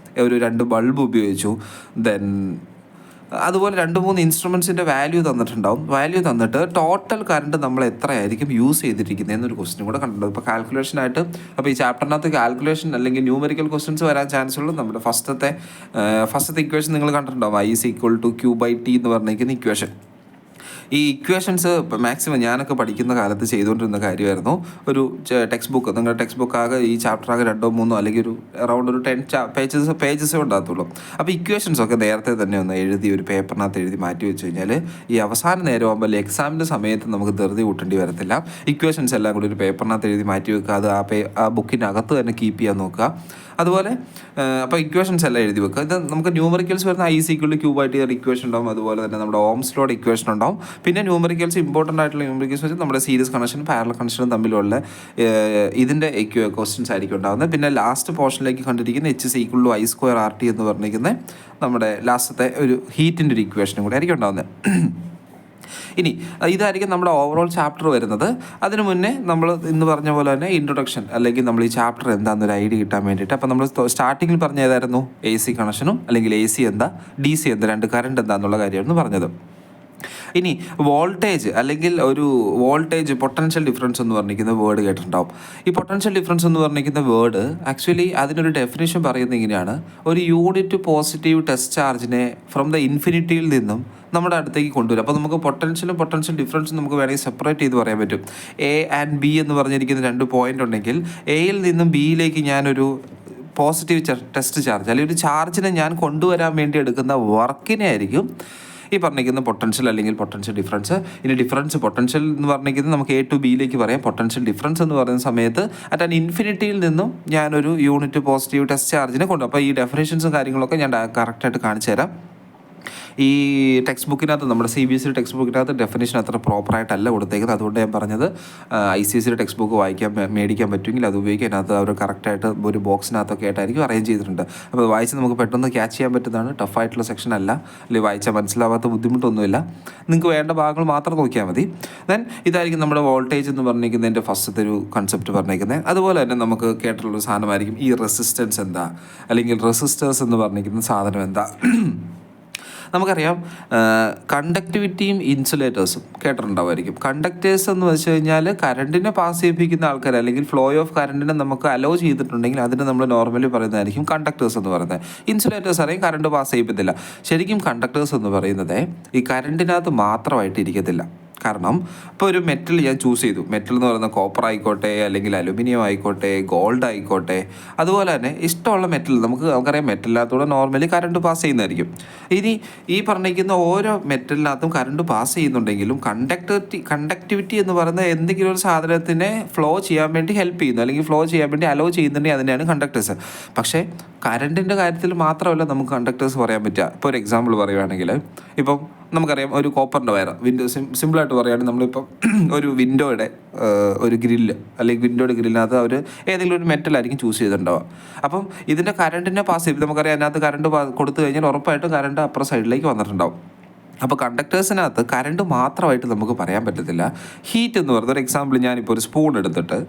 ഒരു 2 ബൾബ് ഉപയോഗിച്ചു. ദെൻ അതുപോലെ 2-3 ഇൻസ്ട്രുമെൻസിൻ്റെ വാല്യൂ തന്നിട്ടുണ്ടാവും. വാല്യൂ തന്നിട്ട് ടോട്ടൽ കറണ്ട് നമ്മൾ എത്രയായിരിക്കും യൂസ് ചെയ്തിരിക്കുന്നത് എന്നൊരു ക്വസ്റ്റ്യൻ കൂടെ കണ്ടിട്ടുണ്ട്. ഇപ്പോൾ കാൽക്കുലേഷനായിട്ട്, അപ്പോൾ ഈ ചാപ്റ്ററിനകത്ത് കാൽക്കുലേഷൻ അല്ലെങ്കിൽ ന്യൂമറിക്കൽ ക്വസ്റ്റ്യൻസ് വരാൻ ചാൻസ് ഉള്ളൂ. നമ്മുടെ ഫസ്റ്റത്തെ ഇക്വേഷൻ നിങ്ങൾ കണ്ടിട്ടുണ്ടാവും, I=Q/T എന്ന് പറഞ്ഞിരിക്കുന്ന ഇക്വേഷൻ. ഈ ഇക്വേഷൻസ് മാക്സിമം ഞാനൊക്കെ പഠിക്കുന്ന കാലത്ത് ചെയ്തുകൊണ്ടിരുന്ന കാര്യമായിരുന്നു. ഒരു ടെക്സ്റ്റ് ബുക്ക്, നിങ്ങളുടെ ടെക്സ്റ്റ് ബുക്ക് ആകെ ഈ ചാപ്റ്റർ ആകെ 2-3 അല്ലെങ്കിൽ ഒരു അറൗണ്ട് ഒരു 10 പേജസേ ഉണ്ടാകത്തുള്ളൂ. അപ്പോൾ ഇക്വേഷൻസൊക്കെ നേരത്തെ തന്നെ ഒന്ന് എഴുതി ഒരു പേപ്പറിനകത്ത് എഴുതി മാറ്റി വെച്ച് കഴിഞ്ഞാൽ ഈ അവസാന നേരം ആകുമ്പോൾ എക്സാമിൻ്റെ സമയത്ത് നമുക്ക് ധൃതി കൂട്ടേണ്ടി വരത്തില്ല. ഇക്വേഷൻസ് എല്ലാം കൂടി ഒരു പേപ്പറിനകത്ത് എഴുതി മാറ്റി വെക്കുക, അത് ആ ബുക്കിനകത്ത് തന്നെ കീപ്പ് ചെയ്യാൻ നോക്കുക. അതുപോലെ അപ്പോൾ ഇക്വേഷൻസ് എല്ലാം എഴുതി വെക്കുക. ഇത് നമുക്ക് ന്യൂമറിക്കൽസ് വരുന്ന I=Q/T ഇക്വേഷൻ ഉണ്ടാവും. അതുപോലെ തന്നെ നമ്മുടെ ഓംസ് ലോയുടെ ഇക്വേഷൻ ഉണ്ടാവും. പിന്നെ ന്യൂമറിക്കൽസ് ഇമ്പോർട്ടൻ്റ് ആയിട്ടുള്ള ന്യൂമറിക്കൽസ് വെച്ച് നമ്മുടെ സീരീസ് കണക്ഷനും പാരലൽ കണക്ഷനും തമ്മിലുള്ള ഇതിൻ്റെ ക്വസ്റ്റ്യൻസ് ആയിരിക്കും ഉണ്ടാകുന്നത്. പിന്നെ ലാസ്റ്റ് പോർഷനിലേക്ക് കണ്ടിരിക്കുന്ന H=I²RT എന്ന് പറഞ്ഞിരിക്കുന്നത് നമ്മുടെ ലാസ്റ്റത്തെ ഒരു ഹീറ്റിൻ്റെ ഒരു ഇക്വേഷനും കൂടെ ആയിരിക്കും ഉണ്ടാകുന്നത്. ഇനി ഇതായിരിക്കും നമ്മുടെ ഓവറോൾ ചാപ്റ്റർ വരുന്നത്. അതിനു മുന്നേ നമ്മൾ ഇന്ന് പറഞ്ഞ പോലെ തന്നെ ഇൻട്രൊഡക്ഷൻ, അല്ലെങ്കിൽ നമ്മൾ ഈ ചാപ്റ്റർ എന്താണെന്നൊരു ഐഡിയ കിട്ടാൻ വേണ്ടിയിട്ട്, അപ്പോൾ നമ്മൾ സ്റ്റാർട്ടിങ്ങിൽ പറഞ്ഞ ഏതായിരുന്നു, AC കണക്ഷനും അല്ലെങ്കിൽ AC എന്താ, DC എന്താ, 2 കറണ്ട് എന്താണെന്നുള്ള കാര്യമായിരുന്നു പറഞ്ഞത്. ഇനി വോൾട്ടേജ്, അല്ലെങ്കിൽ ഒരു വോൾട്ടേജ് പൊട്ടൻഷ്യൽ ഡിഫറൻസ് എന്ന് പറഞ്ഞിരിക്കുന്ന വേർഡ് കേട്ടിട്ടുണ്ടാവും. ഈ പൊട്ടൻഷ്യൽ ഡിഫറൻസ് എന്ന് പറഞ്ഞിരിക്കുന്ന വേർഡ് ആക്ച്വലി അതിനൊരു ഡെഫിനേഷൻ പറയുന്നത് ഇങ്ങനെയാണ്: ഒരു യൂണിറ്റ് പോസിറ്റീവ് ടെസ്റ്റ് ചാർജിനെ ഫ്രം ദ ഇൻഫിനിറ്റിയിൽ നിന്നും നമ്മുടെ അടുത്തേക്ക് കൊണ്ടുവരും. അപ്പോൾ നമുക്ക് പൊട്ടൻഷ്യൽ ഡിഫറൻസും നമുക്ക് വേണമെങ്കിൽ സെപ്പറേറ്റ് ചെയ്ത് പറയാൻ പറ്റും. A and B എന്ന് പറഞ്ഞിരിക്കുന്ന 2 പോയിന്റ് ഉണ്ടെങ്കിൽ എയിൽ നിന്നും ബിയിലേക്ക് ഞാനൊരു പോസിറ്റീവ് ടെസ്റ്റ് ചാർജ്, അല്ലെങ്കിൽ ഒരു ചാർജിനെ ഞാൻ കൊണ്ടുവരാൻ വേണ്ടി എടുക്കുന്ന വർക്കിനെ ആയിരിക്കും ഈ പറഞ്ഞിരിക്കുന്ന പൊട്ടൻഷ്യൽ അല്ലെങ്കിൽ പൊട്ടൻഷ്യൽ ഡിഫറൻസ്. ഇനി പൊട്ടൻഷ്യൽ എന്ന് പറഞ്ഞിരിക്കുന്നത് നമുക്ക് A to Bയിലേക്ക് പറയാം. പൊട്ടൻഷ്യൽ ഡിഫറൻസ് എന്ന് പറയുന്ന സമയത്ത് അറ്റ് ആൻ ഇൻഫിനിറ്റിയിൽ നിന്നും ഞാനൊരു യൂണിറ്റ് പോസിറ്റീവ് ടെസ്റ്റ് ചാർജിനെ കൊണ്ടുപോകും. അപ്പോൾ ഈ ഡെഫിനേഷൻസും കാര്യങ്ങളൊക്കെ ഞാൻ കറക്റ്റായിട്ട് കാണിച്ചു തരാം. ഈ ടെക്സ്റ്റ് ബുക്കിനകത്ത്, നമ്മുടെ CBSE ടെക്സ്റ്റ് ബുക്കിനകത്ത് ഡെഫിനേഷൻ അത്ര പ്രോപ്പറായിട്ടല്ല കൊടുത്തേക്കുന്നത്. അതുകൊണ്ട് ഞാൻ പറഞ്ഞത് ICSE ടെക്സ്റ്റ് ബുക്ക് മേടിക്കാൻ പറ്റുമെങ്കിൽ അത് ഉപയോഗിക്കാൻ, അതിനകത്ത് അവർ കറക്റ്റായിട്ട് ഒരു ബോക്സിനകത്തൊക്കെ ആയിട്ടായിരിക്കും അറേഞ്ച് ചെയ്തിട്ടുണ്ട്. അപ്പോൾ അത് വായിച്ച് നമുക്ക് പെട്ടെന്ന് ക്യാച്ച് ചെയ്യാൻ പറ്റുന്നതാണ്. ടഫായിട്ടുള്ള സെക്ഷൻ അല്ല, അല്ലെങ്കിൽ വായിച്ചാൽ മനസ്സിലാവാത്ത ബുദ്ധിമുട്ടൊന്നുമില്ല. നിങ്ങൾക്ക് വേണ്ട ഭാഗങ്ങൾ മാത്രം നോക്കിയാൽ മതി. ദെൻ ഇതായിരിക്കും നമ്മുടെ വോൾട്ടേജ് എന്ന് പറഞ്ഞിരിക്കുന്നതിൻ്റെ ഫസ്റ്റത്തെ ഒരു കൺസെപ്റ്റ് പറഞ്ഞിരിക്കുന്നത്. അതുപോലെ തന്നെ നമുക്ക് കേട്ടിട്ടുള്ളൊരു സാധനമായിരിക്കും ഈ റെസിസ്റ്റൻസ് എന്താ, അല്ലെങ്കിൽ റെസിസ്റ്റേഴ്സ് എന്ന് പറഞ്ഞിരിക്കുന്ന സാധനം എന്താ. നമുക്കറിയാം കണ്ടക്ടിവിറ്റിയും ഇൻസുലേറ്റേഴ്സും കേട്ടിട്ടുണ്ടാവുമായിരിക്കും. കണ്ടക്ടേഴ്സ് എന്ന് വെച്ച് കഴിഞ്ഞാൽ കറണ്ടിനെ പാസ് ചെയ്യിപ്പിക്കുന്ന ആൾക്കാർ, അല്ലെങ്കിൽ ഫ്ലോ ഓഫ് കറണ്ടിനെ നമുക്ക് അലോ ചെയ്തിട്ടുണ്ടെങ്കിൽ അതിന് നമ്മൾ നോർമലി പറയുന്നതായിരിക്കും കണ്ടക്ടേഴ്സ് എന്ന് പറയുന്നത്. ഇൻസുലേറ്റേഴ്സ് അറിയാം കറണ്ട് പാസ് ചെയ്യിപ്പില്ല. ശരിക്കും കണ്ടക്ടേഴ്സ് എന്ന് പറയുന്നത് ഈ കറണ്ടിനകത്ത് മാത്രമായിട്ട് ഇരിക്കത്തില്ല. കാരണം ഇപ്പോൾ ഒരു മെറ്റൽ ഞാൻ ചൂസ് ചെയ്തു, മെറ്റൽ എന്ന് പറയുന്നത് കോപ്പർ ആയിക്കോട്ടെ, അല്ലെങ്കിൽ അലുമിനിയം ആയിക്കോട്ടെ, ഗോൾഡ് ആയിക്കോട്ടെ, അതുപോലെ തന്നെ ഇഷ്ടമുള്ള മെറ്റൽ നമുക്കറിയാം മെറ്റലിനകത്തൂടെ നോർമലി കറണ്ട് പാസ് ചെയ്യുന്നതായിരിക്കും. ഇനി ഈ പറഞ്ഞിരിക്കുന്ന ഓരോ മെറ്റലിനകത്തും കറണ്ട് പാസ് ചെയ്യുന്നുണ്ടെങ്കിലും കണ്ടക്ടിവിറ്റി എന്ന് പറയുന്നത് എന്തെങ്കിലും ഒരു സാധനത്തിനെ ഫ്ലോ ചെയ്യാൻ വേണ്ടി ഹെൽപ്പ് ചെയ്യുന്നു, അല്ലെങ്കിൽ ഫ്ലോ ചെയ്യാൻ വേണ്ടി അലോ ചെയ്യുന്നുണ്ടെങ്കിൽ അതിനെയാണ് കണ്ടക്ടേഴ്സ്. പക്ഷേ കറണ്ടിൻ്റെ കാര്യത്തിൽ മാത്രമല്ല നമുക്ക് കണ്ടക്ടേഴ്സ് പറയാൻ പറ്റുക. ഇപ്പോൾ ഒരു എക്സാമ്പിൾ പറയുകയാണെങ്കിൽ, ഇപ്പം നമുക്കറിയാം ഒരു കോപ്പറിൻ്റെ വയർ, സിമ്പിളായിട്ട് പറയുകയാണെങ്കിൽ നമ്മളിപ്പം ഒരു വിൻഡോയുടെ ഒരു ഗ്രില്ല്, അല്ലെങ്കിൽ വിൻഡോയുടെ ഗ്രില്ലിനകത്ത് അവർ ഏതെങ്കിലും ഒരു മെറ്റലായിരിക്കും ചൂസ് ചെയ്തിട്ടുണ്ടാവുക. അപ്പം ഇതിൻ്റെ കറണ്ടിനെ പാസ് ചെയ്ത് നമുക്കറിയാം അതിനകത്ത് കറണ്ട് കൊടുത്തു കഴിഞ്ഞാൽ ഉറപ്പായിട്ടും കറണ്ട് അപ്പുറം സൈഡിലേക്ക് വന്നിട്ടുണ്ടാവും. അപ്പോൾ കണ്ടക്ടേഴ്സിനകത്ത് കറണ്ട് മാത്രമായിട്ട് നമുക്ക് പറയാൻ പറ്റത്തില്ല. ഹീറ്റ് എന്ന് പറയുന്ന ഒരു എക്സാമ്പിൾ, ഞാനിപ്പോൾ ഒരു സ്പൂൺ എടുത്തിട്ട്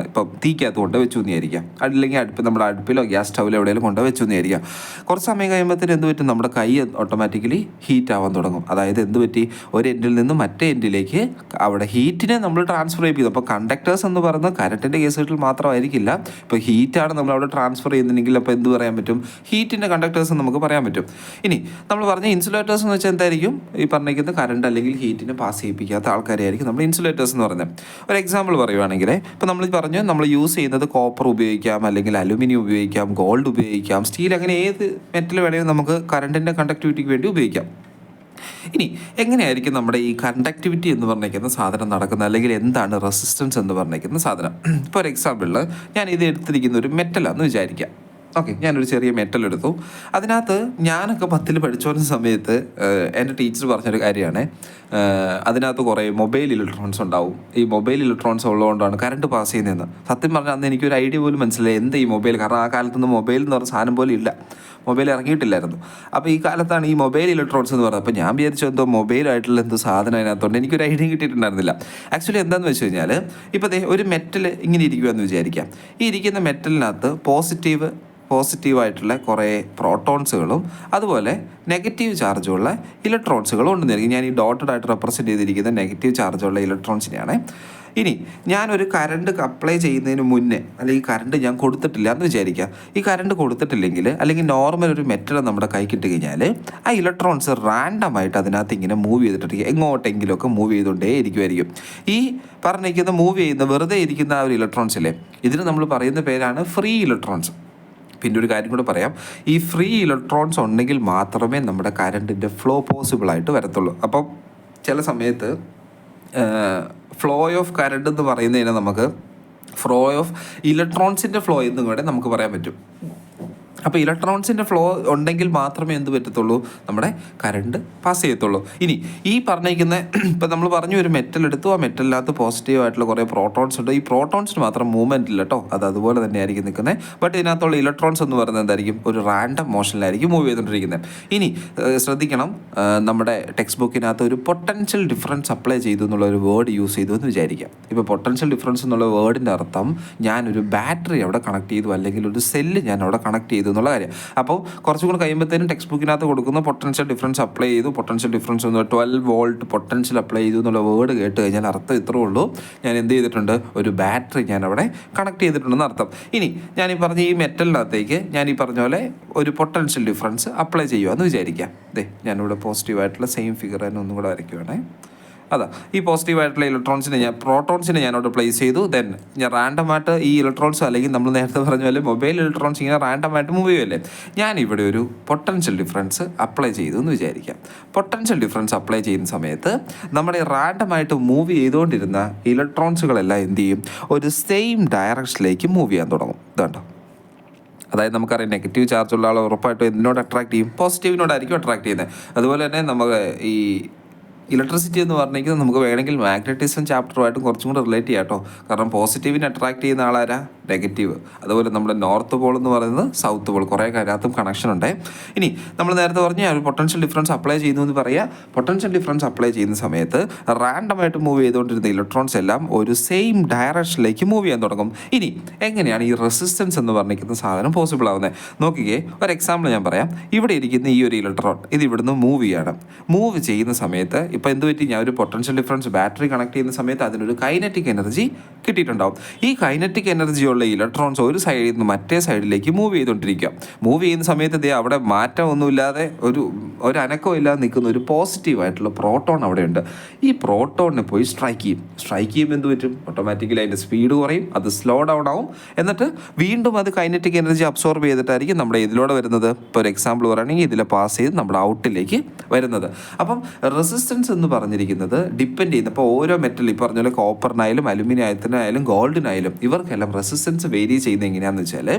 ഇപ്പം തീക്കകത്ത് കൊണ്ട് വെച്ചു എന്നായിരിക്കാം, അല്ലെങ്കിൽ നമ്മുടെ അടുപ്പിലോ ഗ്യാസ് സ്റ്റൗവിലോ എവിടെയെങ്കിലും കൊണ്ട് വെച്ചു എന്നായിരിക്കാം. കുറച്ച് സമയം കഴിയുമ്പോഴത്തേന് എന്ത് പറ്റും, നമ്മുടെ കൈ ഓട്ടോമാറ്റിക്കലി ഹീറ്റ് ആവാൻ തുടങ്ങും. അതായത് എന്ത് പറ്റി, ഒരു എൻഡിൽ നിന്ന് മറ്റേ എൻഡിലേക്ക് അവിടെ ഹീറ്റിനെ നമ്മൾ ട്രാൻസ്ഫർ ചെയ്തു. അപ്പോൾ കണ്ടക്ടേഴ്സ് എന്ന് പറയുന്നത് കറണ്ടിൻ്റെ കേസുകളിൽ മാത്രമായിരിക്കില്ല. ഇപ്പോൾ ഹീറ്റാണ് നമ്മൾ അവിടെ ട്രാൻസ്ഫർ ചെയ്യുന്നുണ്ടെങ്കിൽ അപ്പോൾ എന്ത് പറയാൻ പറ്റും, ഹീറ്റിൻ്റെ കണ്ടക്ടേഴ്സ് എന്ന് നമുക്ക് പറയാൻ പറ്റും. ഇനി നമ്മൾ പറഞ്ഞ ഇൻസുലേറ്റേഴ്സ് എന്ന് വെച്ചാൽ എന്തായിരിക്കും, ഈ പറഞ്ഞിരിക്കുന്ന കറണ്ട് അല്ലെങ്കിൽ ഹീറ്റിനെ പാസ് ചെയ്യിപ്പിക്കാത്ത ആൾക്കാരെയായിരിക്കും നമ്മൾ ഇൻസുലേറ്റേഴ്സ് എന്ന് പറയുന്നത്. ഒരു എക്സാമ്പിൾ പറയുവാണെങ്കിൽ, ഇപ്പോൾ നമ്മൾ പറഞ്ഞു നമ്മൾ യൂസ് ചെയ്യുന്നത് കോപ്പർ ഉപയോഗിക്കാം, അല്ലെങ്കിൽ അലുമിനിയം ഉപയോഗിക്കാം, ഗോൾഡ് ഉപയോഗിക്കാം, സ്റ്റീൽ, അങ്ങനെ ഏത് മെറ്റൽ വേണമെങ്കിലും നമുക്ക് കറണ്ടിൻ്റെ കണ്ടക്ടിവിറ്റിക്ക് വേണ്ടി ഉപയോഗിക്കാം. ഇനി എങ്ങനെയായിരിക്കും നമ്മുടെ ഈ കണ്ടക്ടിവിറ്റി എന്ന് പറഞ്ഞിരിക്കുന്ന സാധനം നടക്കുന്നത്, അല്ലെങ്കിൽ എന്താണ് റെസിസ്റ്റൻസ് എന്ന് പറഞ്ഞിരിക്കുന്ന സാധനം? ഫോർ എക്സാമ്പിളിൽ ഞാൻ ഇത് എടുത്തിരിക്കുന്ന ഒരു മെറ്റലാണെന്ന് വിചാരിക്കാം. ഓക്കെ, ഞാനൊരു ചെറിയ മെറ്റൽ എടുത്തു. അതിനകത്ത് ഞാനൊക്കെ 10ൽ പഠിച്ചുകൊണ്ട സമയത്ത് എൻ്റെ ടീച്ചർ പറഞ്ഞൊരു കാര്യമാണ്, അതിനകത്ത് കുറേ മൊബൈൽ ഇലക്ട്രോൺസ് ഉണ്ടാവും. ഈ മൊബൈൽ ഇലക്ട്രോൺസ് ഉള്ളതുകൊണ്ടാണ് കറണ്ട് പാസ് ചെയ്യുന്നതെന്ന്. സത്യം പറഞ്ഞാൽ അന്ന് എനിക്കൊരു ഐഡിയ പോലും മനസ്സിലായി എന്താ ഈ മൊബൈൽ. കാരണം ആ കാലത്തൊന്നും മൊബൈൽ എന്ന് പറഞ്ഞ സാധനം പോലും ഇല്ല, മൊബൈൽ ഇറങ്ങിയിട്ടില്ലായിരുന്നു. അപ്പോൾ ഈ കാലത്താണ് ഈ മൊബൈൽ ഇലക്ട്രോൺസ് എന്ന് പറയുന്നത്. അപ്പോൾ ഞാൻ വിചാരിച്ചു എന്തോ മൊബൈലായിട്ടുള്ള എന്തോ സാധനം അതിനകത്തുണ്ട്, എനിക്കൊരു ഐഡിയ കിട്ടിയിട്ടുണ്ടായിരുന്നില്ല. ആക്ച്വലി എന്താണെന്ന് വെച്ച് കഴിഞ്ഞാൽ, ഇപ്പോൾ ഒരു മെറ്റൽ ഇങ്ങനെ ഇരിക്കുമെന്ന് വിചാരിക്കാം. ഈ ഇരിക്കുന്ന മെറ്റലിനകത്ത് പോസിറ്റീവായിട്ടുള്ള കുറേ പ്രോട്ടോൺസുകളും അതുപോലെ നെഗറ്റീവ് ചാർജുള്ള ഇലക്ട്രോൺസുകളും ഉണ്ടെന്നായിരിക്കും. ഞാൻ ഈ ഡോട്ടഡ് ആയിട്ട് റെപ്രസെൻറ്റ് ചെയ്തിരിക്കുന്ന നെഗറ്റീവ് ചാർജുള്ള ഇലക്ട്രോൺസിനെയാണ്. ഇനി ഞാനൊരു കറണ്ട് അപ്ലൈ ചെയ്യുന്നതിന് മുന്നേ, അല്ലെങ്കിൽ കറണ്ട് ഞാൻ കൊടുത്തിട്ടില്ല എന്ന് വിചാരിക്കുക. ഈ കറണ്ട് കൊടുത്തിട്ടില്ലെങ്കിൽ, അല്ലെങ്കിൽ നോർമൽ ഒരു മെറ്റൽ നമ്മുടെ കൈ കിട്ടി കഴിഞ്ഞാൽ ആ ഇലക്ട്രോൺസ് റാൻഡമായിട്ട് അതിനകത്ത് ഇങ്ങനെ മൂവ് ചെയ്തിട്ടിരിക്കും, എങ്ങോട്ടെങ്കിലുമൊക്കെ മൂവ് ചെയ്തുകൊണ്ടേ ഇരിക്കുമായിരിക്കും. ഈ പറഞ്ഞിരിക്കുന്ന മൂവ് ചെയ്യുന്ന വെറുതെ ഇരിക്കുന്ന ആ ഒരു ഇലക്ട്രോൺസില്ലേ, ഇതിന് നമ്മൾ പറയുന്ന പേരാണ് ഫ്രീ ഇലക്ട്രോൺസ്. പിന്നെ ഒരു കാര്യം കൂടെ പറയാം, ഈ ഫ്രീ ഇലക്ട്രോൺസ് ഉണ്ടെങ്കിൽ മാത്രമേ നമ്മുടെ കറണ്ടിൻ്റെ ഫ്ലോ പോസിബിളായിട്ട് വരത്തുള്ളൂ. അപ്പം ചില സമയത്ത് ഫ്ലോ ഓഫ് കറണ്ട് എന്ന് പറയുന്നതിന് നമുക്ക് ഫ്ലോ ഓഫ് ഇലക്ട്രോൺസിൻ്റെ ഫ്ലോ എന്നും കൂടെ നമുക്ക് പറയാൻ പറ്റും. അപ്പോൾ ഇലക്ട്രോൺസിൻ്റെ ഫ്ലോ ഉണ്ടെങ്കിൽ മാത്രമേ എന്ത് പറ്റത്തുള്ളൂ, നമ്മുടെ കറണ്ട് പാസ് ചെയ്യത്തുള്ളൂ. ഇനി ഈ പറഞ്ഞിരിക്കുന്ന ഇപ്പം നമ്മൾ പറഞ്ഞു ഒരു മെറ്റൽ എടുത്തു, ആ മെറ്റലിനകത്ത് പോസിറ്റീവായിട്ടുള്ള കുറേ പ്രോട്ടോൺസ് ഉണ്ട്. ഈ പ്രോട്ടോൺസിന് മാത്രം മൂവ്മെൻറ്റ് ഇല്ല കേട്ടോ, അത് അതുപോലെ തന്നെ ആയിരിക്കും നിൽക്കുന്നത്. ബട്ട് ഇതിനകത്തുള്ള ഇലക്ട്രോൺസ് എന്ന് പറയുന്നത് എന്തായിരിക്കും, ഒരു റാൻഡം മോഷനിലായിരിക്കും മൂവ് ചെയ്തുകൊണ്ടിരിക്കുന്നത്. ഇനി ശ്രദ്ധിക്കണം, നമ്മുടെ ടെക്സ്റ്റ് ബുക്കിനകത്ത് ഒരു പൊട്ടൻഷ്യൽ ഡിഫറൻസ് അപ്ലൈ ചെയ്തു എന്നുള്ള ഒരു വേർഡ് യൂസ് ചെയ്തു എന്ന് വിചാരിക്കാം. ഇപ്പോൾ പൊട്ടൻഷ്യൽ ഡിഫറൻസ് എന്നുള്ള വേർഡിൻ്റെ അർത്ഥം ഞാനൊരു ബാറ്ററി അവിടെ കണക്ട് ചെയ്തു, അല്ലെങ്കിൽ ഒരു സെല്ല് ഞാൻ അവിടെ കണക്ട് ചെയ്തു എന്നുള്ള കാര്യം. അപ്പോൾ കുറച്ചും കൂടെ കഴിയുമ്പോഴത്തേനും ടെക്സ്റ്റ് ബുക്കിനകത്ത് കൊടുക്കുന്ന പൊട്ടൻഷ്യൽ ഡിഫറൻസ് അപ്ലൈ ചെയ്തു, പൊട്ടൻഷ്യൽ ഡിഫറൻസ് എന്ന് 12 വോൾട്ട് പൊട്ടൻഷ്യൽ അപ്ലൈ ചെയ്തു എന്നുള്ള വേർഡ് കേട്ട് കഴിഞ്ഞാൽ അർത്ഥം ഇത്രേ ഉള്ളൂ, ഞാൻ എന്ത് ചെയ്തിട്ടുണ്ട്, ഒരു ബാറ്ററി ഞാൻ അവിടെ കണക്ട് ചെയ്തിട്ടുണ്ടെന്ന് അർത്ഥം. ഇനി ഞാൻ ഈ പറഞ്ഞ ഈ മെറ്റലിനകത്തേക്ക് ഞാൻ ഈ പറഞ്ഞ പോലെ ഒരു പൊട്ടൻഷ്യൽ ഡിഫറൻസ് അപ്ലൈ ചെയ്യുകയെന്ന് വിചാരിക്കാം. ഞാനിവിടെ പോസിറ്റീവായിട്ടുള്ള സെയിം ഫിഗർ തന്നെ ഒന്നും കൂടെ വരയ്ക്കുവാണേ. അതാ ഈ പോസിറ്റീവായിട്ടുള്ള പ്രോട്ടോൺസിനെ ഞാൻ അവിടെ പ്ലേസ് ചെയ്തു. ദെൻ ഞാൻ റാൻഡമായിട്ട് ഈ ഇലക്ട്രോൺസ്, അല്ലെങ്കിൽ നമ്മൾ നേരത്തെ പറഞ്ഞ പോലെ മൊബൈൽ ഇലക്ട്രോൺസ് ഇങ്ങനെ റാൻഡമായിട്ട് മൂവ് ചെയ്യുമല്ലേ, ഞാൻ ഇവിടെ ഒരു പൊട്ടൻഷ്യൽ ഡിഫറൻസ് അപ്ലൈ ചെയ്തു എന്ന് വിചാരിക്കാം. പൊട്ടൻഷ്യൽ ഡിഫറൻസ് അപ്ലൈ ചെയ്യുന്ന സമയത്ത് നമ്മുടെ റാൻഡമായിട്ട് മൂവ് ചെയ്തുകൊണ്ടിരുന്ന ഇലക്ട്രോൺസുകളെല്ലാം എന്ത് ചെയ്യും, ഒരു സെയിം ഡയറക്ഷനിലേക്ക് മൂവ് ചെയ്യാൻ തുടങ്ങും. ഇതുണ്ടോ, അതായത് നമുക്കറിയാം നെഗറ്റീവ് ചാർജുള്ള ആൾ ഉറപ്പായിട്ടും എന്തിനോട് അട്രാക്ട് ചെയ്യും, പോസിറ്റീവിനോടായിരിക്കും അട്രാക്ട് ചെയ്യുന്നത്. അതുപോലെ തന്നെ നമുക്ക് ഈ ഇലക്ട്രിസിറ്റി എന്ന് പറഞ്ഞിരിക്കുന്നത് നമുക്ക് വേണമെങ്കിൽ മാഗ്നറ്റിസം ചാപ്റ്ററുമായിട്ടും കുറച്ചും കൂടെ റിലേറ്റ് ചെയ്യാം കേട്ടോ. കാരണം പോസിറ്റീവിനെ അട്രാക്ട് ചെയ്യുന്ന ആളാരാ, നെഗറ്റീവ്. അതുപോലെ നമ്മുടെ നോർത്ത് പോൾ എന്ന് പറയുന്നത് സൗത്ത് പോൾ, കുറേ കാര്യത്തും കണക്ഷൻ ഉണ്ട്. ഇനി നമ്മൾ നേരത്തെ പറഞ്ഞ ഒരു പൊട്ടൻഷ്യൽ ഡിഫറൻസ് അപ്ലൈ ചെയ്യുന്നു എന്ന് പറയുക. പൊട്ടൻഷ്യൽ ഡിഫറൻസ് അപ്ലൈ ചെയ്യുന്ന സമയത്ത് റാൻഡമായിട്ട് മൂവ് ചെയ്തുകൊണ്ടിരുന്ന ഇലക്ട്രോൺസ് എല്ലാം ഒരു സെയിം ഡയറക്ഷനിലേക്ക് മൂവ് ചെയ്യാൻ തുടങ്ങും. ഇനി എങ്ങനെയാണ് ഈ റെസിസ്റ്റൻസ് എന്ന് പറഞ്ഞിരിക്കുന്ന സാധനം പോസിബിൾ ആവുന്നത് നോക്കിക്കേ. ഒരു എക്സാമ്പിൾ ഞാൻ പറയാം. ഇവിടെ ഇരിക്കുന്ന ഈ ഒരു ഇലക്ട്രോൺ ഇത് ഇവിടുന്ന് മൂവ് ചെയ്യണം. മൂവ് ചെയ്യുന്ന സമയത്ത് ഇപ്പോൾ എന്ത് പറ്റി, ഞാൻ ഒരു പൊട്ടൻഷ്യൽ ഡിഫറൻസ് ബാറ്ററി കണക്ട് ചെയ്യുന്ന സമയത്ത് അതിനൊരു കൈനറ്റിക് എനർജി കിട്ടിയിട്ടുണ്ടാവും. ഈ കൈനറ്റിക് എനർജിയുള്ള ഇലക്ട്രോൺസ് ഒരു സൈഡിൽ നിന്ന് മറ്റേ സൈഡിലേക്ക് മൂവ് ചെയ്തുകൊണ്ടിരിക്കുക. മൂവ് ചെയ്യുന്ന സമയത്ത് അവിടെ മാറ്റമൊന്നുമില്ലാതെ ഒരു അനക്കമില്ലാതെ നിൽക്കുന്ന ഒരു പോസിറ്റീവായിട്ടുള്ള പ്രോട്ടോൺ അവിടെയുണ്ട്. ഈ പ്രോട്ടോണിനെ പോയി സ്ട്രൈക്ക് ചെയ്യുമ്പോൾ എന്ത് പറ്റും, ഓട്ടോമാറ്റിക്കലി അതിൻ്റെ സ്പീഡ് കുറയും, അത് സ്ലോ ഡൗൺ ആവും. എന്നിട്ട് വീണ്ടും അത് കൈനറ്റിക് എനർജി അബ്സോർബ് ചെയ്തിട്ടായിരിക്കും നമ്മുടെ ഇതിലൂടെ വരുന്നത്. ഇപ്പോൾ ഒരു എക്സാമ്പിൾ പറയുകയാണെങ്കിൽ ഇതിലെ പാസ് ചെയ്ത് നമ്മുടെ ഔട്ടിലേക്ക് വരുന്നത്. അപ്പം റെസിസ്റ്റൻസ് എന്ന് പറഞ്ഞിരിക്കുന്നത് ഡിപ്പെൻഡ് ചെയ്യുന്നത്, ഇപ്പോൾ ഓരോ മെറ്റൽ ഈ പറഞ്ഞ പോലെ കോപ്പറിനായാലും അലുമിനിയത്തിനായാലും ഗോൾഡിനായാലും ഇവർക്കെല്ലാം റെസിസ്റ്റൻസ് വേരി ചെയ്യുന്നത് എങ്ങനെയാണെന്ന് വെച്ചാൽ,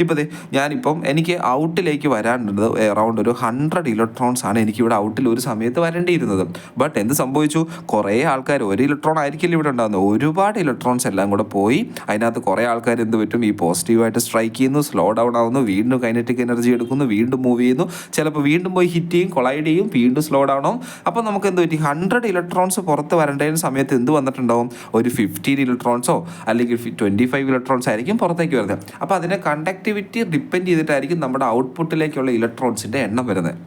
ഇപ്പോൾ ഞാനിപ്പം എനിക്ക് ഔട്ടിലേക്ക് വരാനുള്ളത് അറൗണ്ട് ഒരു 100 ഇലക്ട്രോൺസ് ആണ് എനിക്കിവിടെ ഔട്ടിൽ ഒരു സമയത്ത് വരേണ്ടിയിരുന്നത്. ബട്ട് എന്ത് സംഭവിച്ചു, കുറേ ആൾക്കാർ, ഒരു ഇലക്ട്രോൺ ആയിരിക്കില്ല ഇവിടെ ഉണ്ടാകുന്നത്, ഒരുപാട് ഇലക്ട്രോൺസ് എല്ലാം കൂടെ പോയി അതിനകത്ത് കുറേ ആൾക്കാർ എന്ത് പറ്റും, ഈ പോസിറ്റീവായിട്ട് സ്ട്രൈക്ക് ചെയ്യുന്നു, സ്ലോ ഡൗൺ ആവുന്നു, വീണ്ടും കൈനറ്റിക് എനർജി എടുക്കുന്നു, വീണ്ടും മൂവ് ചെയ്യുന്നു, ചിലപ്പോൾ വീണ്ടും പോയി ഹിറ്റ് ചെയ്യും, കൊളൈഡ് ചെയ്യും, വീണ്ടും സ്ലോ ഡൗൺ ആവും. അപ്പോൾ നമുക്ക് എന്ത് പറ്റി, 100 ഇലക്ട്രോൺസ് പുറത്ത് വരേണ്ട സമയത്ത് എന്ത് വന്നിട്ടുണ്ടാവും, ഒരു 15 ഇലക്ട്രോൺസോ അല്ലെങ്കിൽ 25 ഇലക്ട്രോൺസ് ആയിരിക്കും പുറത്തേക്ക് വരുന്നത്. അപ്പോൾ അതിനെ കണ്ടക്ടിവിറ്റി ഡിപ്പെൻഡ് ചെയ്തിട്ടായിരിക്കും നമ്മുടെ ഔട്ട്പുട്ടിലേക്കുള്ള ഇലക്ട്രോൺസിൻ്റെ എണ്ണം വരുന്നത്.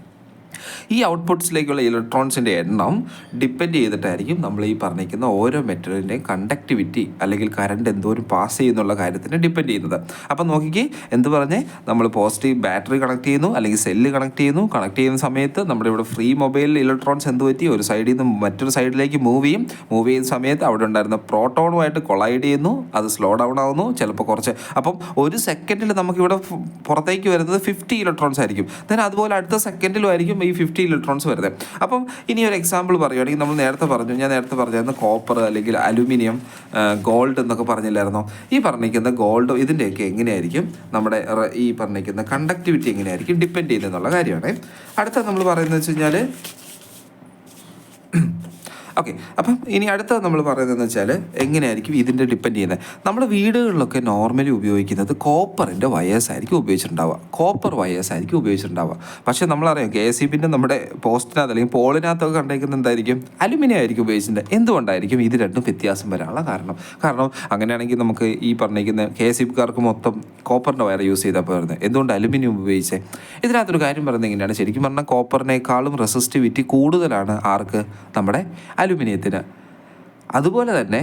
ഈ ഔട്ട്പുട്ട്സിലേക്കുള്ള ഇലക്ട്രോൺസിൻ്റെ എണ്ണം ഡിപ്പെൻഡ് ചെയ്തിട്ടായിരിക്കും നമ്മൾ ഈ പറഞ്ഞിരിക്കുന്ന ഓരോ മെറ്റീരിയലിൻ്റെയും കണ്ടക്ടിവിറ്റി അല്ലെങ്കിൽ കറണ്ട് എന്തോരം പാസ് ചെയ്യുന്നുള്ള കാര്യത്തിന് ഡിപ്പെൻഡ് ചെയ്യുന്നത്. അപ്പം നോക്കിക്കേ, എന്ത് പറഞ്ഞേ, നമ്മൾ പോസിറ്റീവ് ബാറ്ററി കണക്ട് ചെയ്യുന്നു അല്ലെങ്കിൽ സെല്ല് കണക്ട് ചെയ്യുന്ന സമയത്ത് നമ്മുടെ ഇവിടെ ഫ്രീ മൊബൈലിൽ ഇലക്ട്രോൺസ് എന്ത് പറ്റി, ഒരു സൈഡിൽ നിന്ന് മറ്റൊരു സൈഡിലേക്ക് മൂവ് ചെയ്യുന്ന സമയത്ത് അവിടെ ഉണ്ടായിരുന്ന പ്രോട്ടോണുമായിട്ട് കൊളൈഡ് ചെയ്യുന്നു, അത് സ്ലോ ഡൗൺ ആവുന്നു, ചിലപ്പോൾ കുറച്ച്. അപ്പം ഒരു സെക്കൻഡിൽ നമുക്കിവിടെ പുറത്തേക്ക് വരുന്നത് 50 ഇലക്ട്രോൺസ് ആയിരിക്കും. ദെൻ അതുപോലെ അടുത്ത സെക്കൻഡിലും ആയിരിക്കും ഈ 50 ഇലക്ട്രോൺസ് വരുന്നത്. അപ്പം ഇനി ഒരു എക്സാമ്പിൾ പറയുകയാണെങ്കിൽ ഞാൻ നേരത്തെ പറഞ്ഞായിരുന്നു കോപ്പർ അല്ലെങ്കിൽ അലുമിനിയം, ഗോൾഡ് എന്നൊക്കെ പറഞ്ഞില്ലായിരുന്നോ? ഈ പറഞ്ഞിരിക്കുന്ന ഗോൾഡ് ഇതിൻ്റെയൊക്കെ എങ്ങനെയായിരിക്കും നമ്മുടെ ഈ പറഞ്ഞിരിക്കുന്ന കണ്ടക്ടിവിറ്റി എങ്ങനെയായിരിക്കും ഡിപ്പെൻഡ് ചെയ്യുന്നതെന്നുള്ള കാര്യമാണ്. അടുത്ത നമ്മൾ പറയുന്നത് വെച്ച് കഴിഞ്ഞാൽ ഓക്കെ. അപ്പം ഇനി അടുത്തത് നമ്മൾ പറയുന്നതെന്ന് വെച്ചാൽ എങ്ങനെയായിരിക്കും ഇതിൻ്റെ ഡിപ്പെൻഡ് ചെയ്യുന്നത്. നമ്മുടെ വീടുകളിലൊക്കെ നോർമലി ഉപയോഗിക്കുന്നത് കോപ്പറിൻ്റെ വയേഴ്സ് ആയിരിക്കും ഉപയോഗിച്ചിട്ടുണ്ടാവുക. പക്ഷേ നമ്മളറിയാം KSEBിൻ്റെ നമ്മുടെ പോസ്റ്റിനകത്ത് അല്ലെങ്കിൽ പോളിനകത്തൊക്കെ കണ്ടേക്കുന്നത് എന്തായിരിക്കും, അലുമിനിയം ആയിരിക്കും ഉപയോഗിച്ചിട്ടുണ്ട്. എന്തുകൊണ്ടായിരിക്കും ഇത് രണ്ടും വ്യത്യാസം വരാനുള്ള കാരണം അങ്ങനെയാണെങ്കിൽ നമുക്ക് ഈ പറഞ്ഞിരിക്കുന്ന KSEBക്കാർക്ക് മൊത്തം കോപ്പറിൻ്റെ വയർ യൂസ് ചെയ്താൽ പോരുന്നത്, എന്തുകൊണ്ട് അലുമിനിയം ഉപയോഗിച്ചേ? ഇതിനകത്തൊരു കാര്യം പറയുന്നത് എങ്ങനെയാണ്, ശരിക്കും പറഞ്ഞാൽ കോപ്പറിനേക്കാളും റെസിസ്റ്റിവിറ്റി കൂടുതലാണ് ആർക്ക്, നമ്മുടെ അലുമിനിയത്തിന്. അതുപോലെ തന്നെ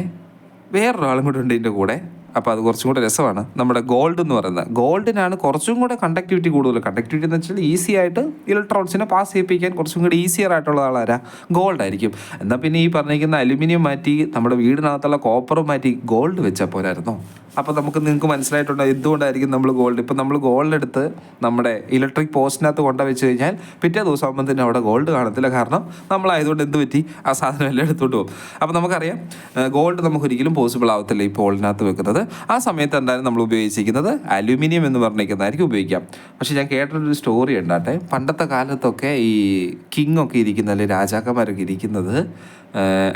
വേറൊരാളും കൂടെ ഉണ്ട് ഇതിൻ്റെ കൂടെ, അപ്പോൾ അത് കുറച്ചും കൂടെ രസമാണ്. നമ്മുടെ ഗോൾഡ് എന്ന് പറയുന്നത്, ഗോൾഡിനാണ് കുറച്ചും കൂടെ കണ്ടക്ടിവിറ്റി കൂടുതൽ. കണ്ടക്ടിവിറ്റി എന്ന് വെച്ചാൽ ഈസി ആയിട്ട് ഇലക്ട്രോൺസിനെ പാസ് ചെയ്യിപ്പിക്കാൻ കുറച്ചും കൂടി ഈസിയർ ആയിട്ടുള്ള ആളാരാ, ഗോൾഡ് ആയിരിക്കും. എന്നാൽ പിന്നെ ഈ പറഞ്ഞിരിക്കുന്ന അലുമിനിയം മാറ്റി നമ്മുടെ വീടിനകത്തുള്ള കോപ്പറും മാറ്റി ഗോൾഡ് വെച്ചാൽ പോരായിരുന്നോ? അപ്പോൾ നിങ്ങൾക്ക് മനസ്സിലായിട്ടുണ്ടോ എന്തുകൊണ്ടായിരിക്കും നമ്മൾ ഗോൾഡ്, ഇപ്പം നമ്മൾ ഗോൾഡ് എടുത്ത് നമ്മുടെ ഇലക്ട്രിക് പോസ്റ്റിനകത്ത് കൊണ്ടുവച്ച് കഴിഞ്ഞാൽ പിറ്റേ ദിവസം ആകുമ്പോഴത്തേനും അവിടെ ഗോൾഡ് കാണത്തില്ല. കാരണം നമ്മളായതുകൊണ്ട് എന്ത് പറ്റി, ആ സാധനം എല്ലാം എടുത്തോണ്ട് പോകും. അപ്പോൾ നമുക്കറിയാം ഗോൾഡ് നമുക്കൊരിക്കലും പോസിബിൾ ആവത്തില്ല ഈ പോളിനകത്ത് വെക്കുന്നത്. ആ സമയത്ത് എന്തായാലും നമ്മൾ ഉപയോഗിച്ചിരിക്കുന്നത് അലുമിനിയം എന്ന് പറഞ്ഞിരിക്കുന്നതായിരിക്കും ഉപയോഗിക്കാം. പക്ഷേ ഞാൻ കേട്ടൊരു സ്റ്റോറി ഉണ്ടാട്ടെ, പണ്ടത്തെ കാലത്തൊക്കെ ഈ കിങ് ഒക്കെ ഇരിക്കുന്ന അല്ലെങ്കിൽ രാജാക്കന്മാരൊക്കെ ഇരിക്കുന്നത്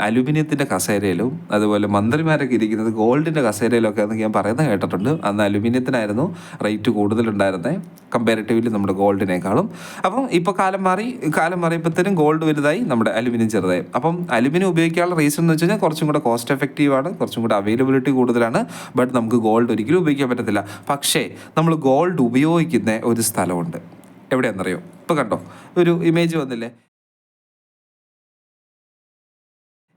അലുമിനിയത്തിൻ്റെ കസേരയിലും അതുപോലെ മന്ത്രിമാരൊക്കെ ഇരിക്കുന്നത് ഗോൾഡിൻ്റെ കസേരയിലൊക്കെ എന്ന് ഞാൻ പറയുന്നത് കേട്ടിട്ടുണ്ട്. അന്ന് അലുമിനിയത്തിനായിരുന്നു റേറ്റ് കൂടുതലുണ്ടായിരുന്നത് കമ്പാരിറ്റീവ്ലി നമ്മുടെ ഗോൾഡിനേക്കാളും. അപ്പം ഇപ്പോൾ കാലം മാറിയപ്പോഴത്തേനും ഗോൾഡ് വലുതായി, നമ്മുടെ അലുമിനിയം ചെറുതായി. അപ്പം അലുമിനിയം ഉപയോഗിക്കാനുള്ള റീസൺ എന്ന് വെച്ച് കഴിഞ്ഞാൽ കുറച്ചും കൂടെ കോസ്റ്റ് എഫക്റ്റീവാണ്, കുറച്ചും കൂടെ അവൈലബിലിറ്റി കൂടുതലാണ്. ബട്ട് നമുക്ക് ഗോൾഡ് ഒരിക്കലും ഉപയോഗിക്കാൻ പറ്റത്തില്ല. പക്ഷേ നമ്മൾ ഗോൾഡ് ഉപയോഗിക്കുന്ന ഒരു സ്ഥലമുണ്ട്, എവിടെയാണെന്നറിയോ? ഇപ്പോൾ കണ്ടോ ഒരു ഇമേജ് വന്നില്ലേ,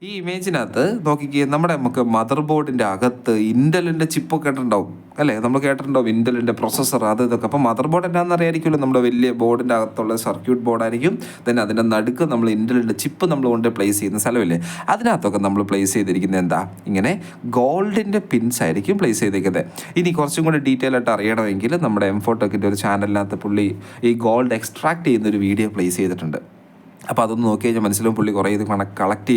ഈ ഇമേജിനകത്ത് നോക്കിക്കേ, നമുക്ക് മദർ ബോർഡിൻ്റെ അകത്ത് ഇൻ്റലിൻ്റെ ചിപ്പൊക്കെ കേട്ടിട്ടുണ്ടാവും അല്ലേ, നമ്മൾ കേട്ടിട്ടുണ്ടാവും ഇൻ്റലിൻ്റെ പ്രൊസസ്സർ അത് ഇതൊക്കെ. അപ്പോൾ മദർ ബോർഡ് എന്താണെന്ന് അറിയായിരിക്കുമല്ലോ, നമ്മുടെ വലിയ ബോർഡിൻ്റെ അകത്തുള്ള സർക്യൂട്ട് ബോർഡായിരിക്കും. then അതിൻ്റെ നടുക്ക് നമ്മൾ ഇൻ്റലിൻ്റെ ചിപ്പ് നമ്മൾ കൊണ്ട് പ്ലേസ് ചെയ്യുന്ന സ്ഥലമില്ലേ, അതിനകത്തൊക്കെ നമ്മൾ പ്ലേസ് ചെയ്തിരിക്കുന്നത് എന്താ, ഇങ്ങനെ ഗോൾഡിൻ്റെ പിൻസ് ആയിരിക്കും പ്ലേസ് ചെയ്തിരിക്കുന്നത്. ഇനി കുറച്ചും കൂടി ഡീറ്റെയിൽ ആയിട്ട് അറിയണമെങ്കിൽ നമ്മുടെ M4Techൻ്റെ ഒരു ചാനലിനകത്ത് പുള്ളി ഈ ഗോൾഡ് എക്സ്ട്രാക്ട് ചെയ്യുന്നൊരു വീഡിയോ പ്ലേസ് ചെയ്തിട്ടുണ്ട്. അപ്പോൾ അതൊന്ന് നോക്കി കഴിഞ്ഞാൽ മനസ്സിലും പുള്ളി കുറേ ഇത് കളക്ട്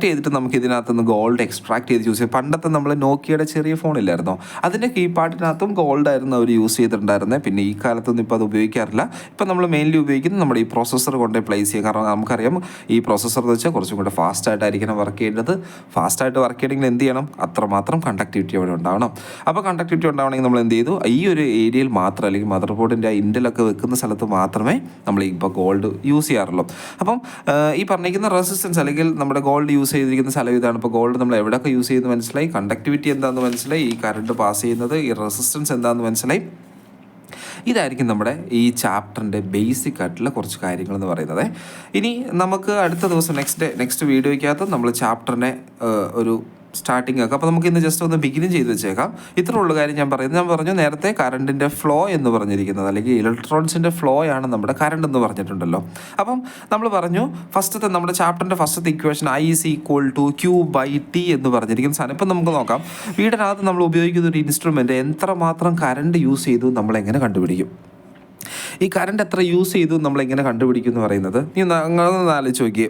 ചെയ്തിട്ട് നമുക്ക് ഇതിനകത്തുനിന്ന് ഗോൾഡ് എക്സ്ട്രാക്ട് ചെയ്ത് യൂസ് ചെയ്യും. പണ്ടത്തെ നമ്മൾ നോക്കിയുടെ ചെറിയ ഫോണില്ലായിരുന്നോ, അതിൻ്റെ കീപാഡിനകത്തും ഗോൾഡായിരുന്നു അവർ യൂസ് ചെയ്തിട്ടുണ്ടായിരുന്നത്. പിന്നെ ഈ കാലത്തൊന്നും ഇപ്പോൾ അത് ഉപയോഗിക്കാറില്ല. ഇപ്പം നമ്മൾ മെയിൻലി ഉപയോഗിക്കുന്നത് നമ്മുടെ ഈ പ്രോസസ്സർ കൊണ്ട് പ്ലേസ് ചെയ്യുക. കാരണം നമുക്കറിയാം ഈ പ്രോസസ്സർ എന്ന് വെച്ചാൽ കുറച്ചും കൂടെ ഫാസ്റ്റായിട്ടായിരിക്കണം വർക്ക് ചെയ്യേണ്ടത്. ഫാസ്റ്റായിട്ട് വർക്ക് ചെയ്യണമെങ്കിൽ എന്ത് ചെയ്യണം, അത്രമാത്രം കണ്ടക്ടിവിറ്റി അവിടെ ഉണ്ടാവണം. അപ്പോൾ കണ്ടക്ടിവിറ്റി ഉണ്ടാവണമെങ്കിൽ നമ്മൾ എന്ത് ചെയ്തു, ഈ ഒരു ഏരിയയിൽ മാത്രം അല്ലെങ്കിൽ മദർ ബോർഡിൻ്റെ ആ ഇൻ്റലൊക്കെ വെക്കുന്ന സ്ഥലത്ത് മാത്രമേ നമ്മൾ ഇപ്പോൾ ഗോൾഡ് യൂസ് ചെയ്യാറുള്ളൂ. അപ്പം ഈ പറഞ്ഞിരിക്കുന്ന റെസിസ്റ്റൻസ് അല്ലെങ്കിൽ നമ്മുടെ ഗോൾഡ് യൂസ് ചെയ്തിരിക്കുന്ന സ്ഥലം ഇതാണ്. ഇപ്പോൾ ഗോൾഡ് നമ്മൾ എവിടെയൊക്കെ യൂസ് ചെയ്യുന്നത് മനസ്സിലായി, കണ്ടക്ടിവിറ്റി എന്താണെന്ന് മനസ്സിലായി, ഈ കറണ്ട് പാസ് ചെയ്യുന്നത്, ഈ റെസിസ്റ്റൻസ് എന്താണെന്ന് മനസ്സിലായി. ഇതായിരിക്കും നമ്മുടെ ഈ ചാപ്റ്ററിൻ്റെ ബേസിക് ആയിട്ടുള്ള കുറച്ച് കാര്യങ്ങളെന്ന് പറയുന്നത്. ഇനി നമുക്ക് അടുത്ത ദിവസം നെക്സ്റ്റ് വീഡിയോയ്ക്കകത്ത് നമ്മൾ ചാപ്റ്ററിനെ ഒരു സ്റ്റാർട്ടിങ് ആക്കാം. അപ്പോൾ നമുക്ക് ഇന്ന് ജസ്റ്റ് ഒന്ന് ബിഗിനും ചെയ്ത് വെച്ചേക്കാം. ഇത്ര ഉള്ള കാര്യം ഞാൻ പറഞ്ഞു നേരത്തെ കറണ്ടിൻ്റെ ഫ്ലോ എന്ന് പറഞ്ഞിരിക്കുന്നത് അല്ലെങ്കിൽ ഇലക്ട്രോൺസിൻ്റെ ഫ്ലോ ആണ് നമ്മുടെ കറണ്ട് എന്ന് പറഞ്ഞിട്ടുണ്ടല്ലോ. അപ്പം നമ്മൾ പറഞ്ഞു നമ്മുടെ ചാപ്റ്ററിൻ്റെ ഫസ്റ്റത്തെ ഇക്വേഷൻ I=Q/T എന്ന് പറഞ്ഞിരിക്കുന്ന സാധനം. ഇപ്പം നമുക്ക് നോക്കാം, വീടിനകത്ത് നമ്മൾ ഉപയോഗിക്കുന്ന ഒരു ഇൻസ്ട്രുമെൻറ്റ് എത്രമാത്രം കറണ്ട് യൂസ് ചെയ്തു നമ്മളെങ്ങനെ കണ്ടുപിടിക്കും, ഈ കറണ്ട് എത്ര യൂസ് ചെയ്തു നമ്മളെങ്ങനെ കണ്ടുപിടിക്കും എന്ന് പറയുന്നത്. നിങ്ങൾ ആലോചിച്ച് നോക്കിയേ,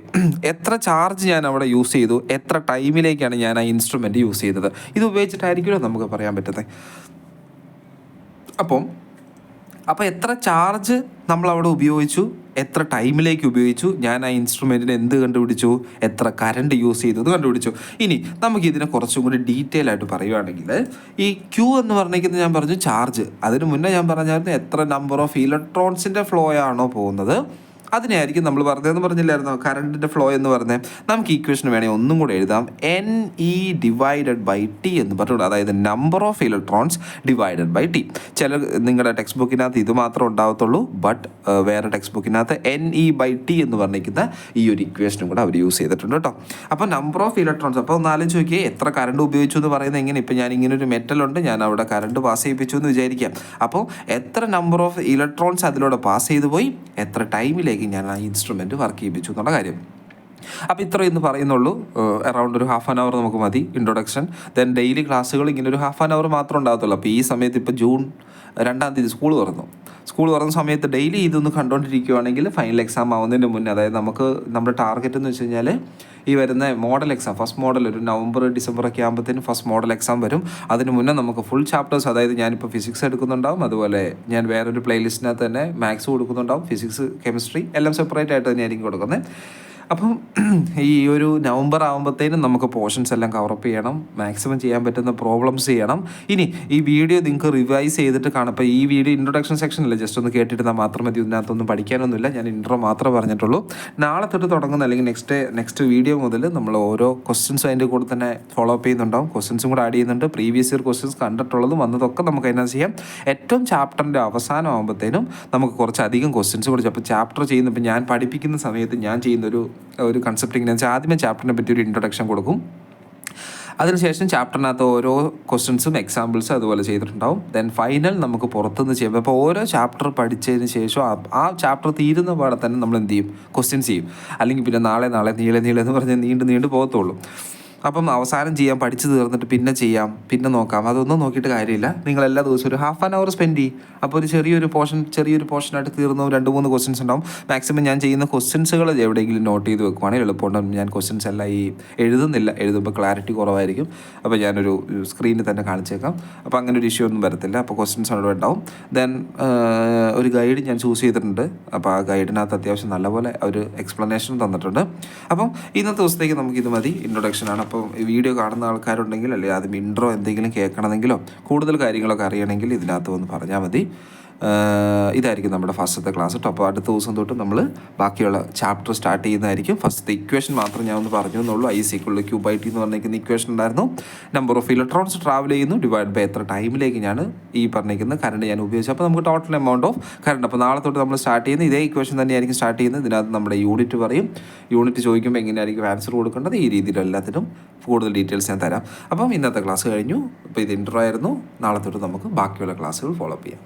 എത്ര ചാർജ് ഞാൻ അവിടെ യൂസ് ചെയ്തു, എത്ര ടൈമിലേക്കാണ് ഞാൻ ആ ഇൻസ്ട്രുമെൻറ്റ് യൂസ് ചെയ്തത്, ഇത് ഉപയോഗിച്ചിട്ടായിരിക്കുമല്ലോ നമുക്ക് പറയാൻ പറ്റുന്നത്. അപ്പോൾ എത്ര ചാർജ് നമ്മളവിടെ ഉപയോഗിച്ചു, എത്ര ടൈമിലേക്ക് ഉപയോഗിച്ചു, ഞാൻ ആ ഇൻസ്ട്രുമെൻറ്റിന് എന്ത് കണ്ടുപിടിച്ചു, എത്ര കറണ്ട് യൂസ് ചെയ്തു എന്ന് കണ്ടുപിടിച്ചു. ഇനി നമുക്കിതിനെ കുറച്ചും കൂടി ഡീറ്റെയിൽ ആയിട്ട് പറയുകയാണെങ്കിൽ ഈ Q എന്ന് പറഞ്ഞിരിക്കുന്നത് ഞാൻ പറഞ്ഞു ചാർജ്. അതിന് മുന്നേ ഞാൻ പറഞ്ഞായിരുന്നു എത്ര നമ്പർ ഓഫ് ഇലക്ട്രോൺസിൻ്റെ ഫ്ലോ ആണോ പോകുന്നത് അതിനായിരിക്കും നമ്മൾ പറഞ്ഞതെന്ന് പറഞ്ഞില്ലായിരുന്നോ കറണ്ടിൻ്റെ ഫ്ലോ എന്ന് പറഞ്ഞത്. നമുക്ക് ഈക്വേഷൻ വേണമെങ്കിൽ ഒന്നും കൂടെ എഴുതാം. NE/T എന്ന് പറഞ്ഞിട്ടുണ്ട്, അതായത് number of electrons divided by T. ചില നിങ്ങളുടെ ടെക്സ്റ്റ് ബുക്കിനകത്ത് ഇത് മാത്രം ഉണ്ടാവത്തുള്ളൂ, ബട്ട് വേറെ ടെക്സ്റ്റ് ബുക്കിനകത്ത് NE/T എന്ന് പറഞ്ഞിരിക്കുന്ന ഈ ഒരു ഇക്വേഷനും കൂടെ അവർ യൂസ് ചെയ്തിട്ടുണ്ട് കേട്ടോ. അപ്പോൾ നമ്പർ ഓഫ് ഇലക്ട്രോൺസ്, അപ്പോൾ ഒന്ന് ആലോചിച്ച് നോക്കിയേ, എത്ര കറണ്ട് ഉപയോഗിച്ചു എന്ന് പറയുന്നത് എങ്ങനെ. ഇപ്പോൾ ഞാൻ ഇങ്ങനെ ഒരു മെറ്റലുണ്ട്, ഞാൻ അവിടെ കറണ്ട് പാസ് ചെയ്യിപ്പിച്ചു എന്ന് വിചാരിക്കാം. അപ്പോൾ എത്ര നമ്പർ ഓഫ് ഇലക്ട്രോൺസ് അതിലൂടെ പാസ് ചെയ്തു പോയി, എത്ര ടൈമിലേക്ക് ഞാൻ ആ ഇൻസ്ട്രുമെൻറ്റ് വർക്ക് ചെയ്യിപ്പിച്ചു എന്നുള്ള കാര്യം. അപ്പോൾ ഇത്രയും ഇന്ന് പറയുന്നുള്ളൂ. അറൗണ്ട് ഒരു ഹാഫ് ആൻ അവർ നമുക്ക് മതി ഇൻട്രൊഡക്ഷൻ. ദെൻ ഡെയിലി ക്ലാസ്സുകൾ ഇങ്ങനെ ഒരു ഹാഫ് ആൻ അവർ മാത്രം ഉണ്ടാകത്തുള്ളൂ. അപ്പോൾ ഈ സമയത്ത് ഇപ്പോൾ ജൂൺ 2-ാം തീയതി സ്കൂൾ തുറന്ന സമയത്ത് ഡെയിലി ഇതൊന്ന് കണ്ടുകൊണ്ടിരിക്കുകയാണെങ്കിൽ ഫൈനൽ എക്സാം ആവുന്നതിന് മുന്നേ, അതായത് നമ്മുടെ ടാർഗറ്റ് എന്ന് വെച്ച് കഴിഞ്ഞാൽ ഈ വരുന്ന മോഡൽ എക്സാം, ഫസ്റ്റ് മോഡൽ ഒരു നവംബർ ഡിസംബർ ഒക്കെ ആകുമ്പോഴത്തേനും ഫസ്റ്റ് മോഡൽ എക്സാം വരും. അതിന് മുന്നേ നമുക്ക് ഫുൾ ചാപ്റ്റേഴ്സ്, അതായത് ഞാനിപ്പോൾ ഫിസിക്സ് എടുക്കുന്നുണ്ടാവും, അതുപോലെ ഞാൻ വേറൊരു പ്ലേലിസ്റ്റിനകത്ത് തന്നെ മാത്സ് കൊടുക്കുന്നുണ്ടാവും, ഫിസിക്സ് കെമിസ്ട്രി എല്ലാം സെപ്പറേറ്റ് ആയിട്ട് തന്നെയായിരിക്കും കൊടുക്കുന്നത്. അപ്പം ഈ ഒരു നവംബർ ആകുമ്പോഴത്തേനും നമുക്ക് പോർഷൻസ് എല്ലാം കവറപ്പ് ചെയ്യണം, മാക്സിമം ചെയ്യാൻ പറ്റുന്ന പ്രോബ്ലംസ് ചെയ്യണം. ഇനി ഈ വീഡിയോ നിങ്ങൾക്ക് റിവൈസ് ചെയ്തിട്ട് കാണാം. അപ്പോൾ ഈ വീഡിയോ ഇൻട്രൊഡക്ഷൻ സെക്ഷനില്ല, ജസ്റ്റ് ഒന്ന് കേട്ടിരുന്നാൽ മാത്രം മതി, ഇതിനകത്തൊന്നും പഠിക്കാനൊന്നുമില്ല, ഞാൻ ഇൻട്രോ മാത്രമേ പറഞ്ഞിട്ടുള്ളൂ. നാളെ തൊട്ട് തുടങ്ങുന്ന അല്ലെങ്കിൽ നെക്സ്റ്റ് വീഡിയോ മുതൽ നമ്മൾ ഓരോ ക്വസ്റ്റ്യൻസും അതിൻ്റെ കൂടെ തന്നെ ഫോളോ അപ്പ് ചെയ്യുന്നുണ്ടാവും, ക്വസ്റ്റ്യൻസും കൂടെ ആഡ് ചെയ്യുന്നുണ്ട്. പ്രീവിയസ് ഇയർ ക്വസ്റ്റ്യൻസ് കണ്ടിട്ടുള്ളതും വന്നതൊക്കെ നമുക്ക് അതിനകത്ത് ചെയ്യാം. ഏറ്റവും ചാപ്റ്ററിൻ്റെ അവസാനം ആകുമ്പോഴത്തേനും നമുക്ക് കുറച്ചധികം ക്വസ്റ്റ്യൻസ് കൂടി, അപ്പോൾ ചാപ്റ്റർ ചെയ്യുന്ന, ഞാൻ പഠിപ്പിക്കുന്ന സമയത്ത് ഞാൻ ചെയ്യുന്നൊരു കൺസെപ്റ്റ് ഇങ്ങനെ വെച്ചാൽ ആദ്യമേ ചാപ്റ്ററിനെ പറ്റി ഒരു ഇൻട്രൊഡക്ഷൻ കൊടുക്കും. അതിനുശേഷം ചാപ്റ്ററിനകത്ത് ഓരോ ക്വസ്റ്റ്യൻസും എക്സാമ്പിൾസും അതുപോലെ ചെയ്തിട്ടുണ്ടാവും. ദെൻ ഫൈനൽ നമുക്ക് പുറത്തുനിന്ന് ചെയ്യുമ്പോൾ, അപ്പോൾ ഓരോ ചാപ്റ്റർ പഠിച്ചതിന് ശേഷം ആ ചാപ്റ്റർ തീരുന്ന പാടെ തന്നെ നമ്മൾ എന്ത് ചെയ്യും, ക്വസ്റ്റ്യൻസ് ചെയ്യും. അല്ലെങ്കിൽ പിന്നെ നാളെ നീളെ എന്ന് പറഞ്ഞ് നീണ്ടു പോകത്തുള്ളൂ. അപ്പം അവസാനം ചെയ്യാം, പഠിച്ചു തീർന്നിട്ട് പിന്നെ ചെയ്യാം, പിന്നെ നോക്കാം, അതൊന്നും നോക്കിയിട്ട് കാര്യമില്ല. നിങ്ങൾ എല്ലാ ദിവസവും ഒരു ഹാഫ് ആൻ അവർ സ്പെൻഡ് ചെയ്യും. അപ്പോൾ ഒരു ചെറിയൊരു പോർഷനായിട്ട് തീർന്നു 2-3 ക്വസ്റ്റ്യൻസ് ഉണ്ടാവും. മാക്സിമം ഞാൻ ചെയ്യുന്ന ക്വസ്റ്റ്യൻസുകൾ എവിടെയെങ്കിലും നോട്ട് ചെയ്ത് വെക്കുവാണെങ്കിൽ എളുപ്പമുണ്ടാകും. ഞാൻ ക്വസ്റ്റ്യൻസ് എല്ലാം എഴുതുമ്പോൾ ക്ലാരിറ്റി കുറവായിരിക്കും. അപ്പോൾ ഞാനൊരു സ്ക്രീനിൽ തന്നെ കാണിച്ചേക്കാം. അപ്പോൾ അങ്ങനെ ഒരു ഇഷ്യൂ ഒന്നും വരത്തില്ല. അപ്പോൾ ക്വസ്റ്റ്യൻസ് അവിടെ ഉണ്ടാവും. ദെൻ ഒരു ഗൈഡ് ഞാൻ ചൂസ് ചെയ്തിട്ടുണ്ട്. അപ്പോൾ ആ ഗൈഡിനകത്ത് അത്യാവശ്യം നല്ലപോലെ ഒരു എക്സ്പ്ലനേഷൻ തന്നിട്ടുണ്ട്. അപ്പം ഇന്നത്തെ ദിവസത്തേക്ക് നമുക്കിത് മതി, ഇൻട്രൊഡക്ഷനാണ്. അപ്പോൾ ഈ വീഡിയോ കാണുന്ന ആൾക്കാരുണ്ടെങ്കിൽ, അല്ലെങ്കിൽ ആദ്യം ഇൻട്രോ എന്തെങ്കിലും കേൾക്കണമെങ്കിലോ കൂടുതൽ കാര്യങ്ങളൊക്കെ അറിയണമെങ്കിൽ ഇതിനകത്ത് വന്ന് പറഞ്ഞാൽ മതി. ഇതായിരിക്കും നമ്മുടെ ഫസ്റ്റത്തെ ക്ലാസ് കേട്ടോ. അപ്പോൾ അടുത്ത ദിവസം തൊട്ട് നമ്മൾ ബാക്കിയുള്ള ചാപ്റ്റർ സ്റ്റാർട്ട് ചെയ്യുന്നതായിരിക്കും. ഫസ്റ്റത്തെ ഇക്വേഷൻ മാത്രം ഞാൻ ഒന്ന് പറഞ്ഞു എന്നുള്ളൂ. I=Q/T എന്ന് പറഞ്ഞിരിക്കുന്ന ഇക്വേഷൻ ഉണ്ടായിരുന്നു. നമ്പർ ഓഫ് ഇലക്ട്രോൺസ് ട്രാവൽ ചെയ്യുന്നു ഡിവൈഡ് ബൈ എത്ര ടൈമിലേക്ക് ഞാൻ ഈ പറഞ്ഞിരിക്കുന്ന കറണ്ട് ഞാൻ ഉപയോഗിച്ചു. അപ്പോൾ നമുക്ക് ടോട്ടൽ എമൗണ്ട് ഓഫ് കറണ്ട്. അപ്പോൾ നാളെ തൊട്ട് നമ്മൾ സ്റ്റാർട്ട് ചെയ്യുന്നത് ഇതേ ഇക്വേഷൻ തന്നെയായിരിക്കും സ്റ്റാർട്ട് ചെയ്യുന്നത്. ഇതിനകത്ത് നമ്മുടെ യൂണിറ്റ് പറയും. യൂണിറ്റ് ചോദിക്കുമ്പോൾ എങ്ങനെയായിരിക്കും ആൻസർ കൊടുക്കേണ്ടത്, ഈ രീതിയിൽ എല്ലാത്തിനും കൂടുതൽ ഡീറ്റെയിൽസ് ഞാൻ തരാം. അപ്പം ഇന്നത്തെ ക്ലാസ് കഴിഞ്ഞു. അപ്പോൾ ഇത് ഇൻട്രോ ആയിരുന്നു. നാളെ തൊട്ട് നമുക്ക് ബാക്കിയുള്ള ക്ലാസ്സുകൾ ഫോളോ അപ്പ് ചെയ്യാം.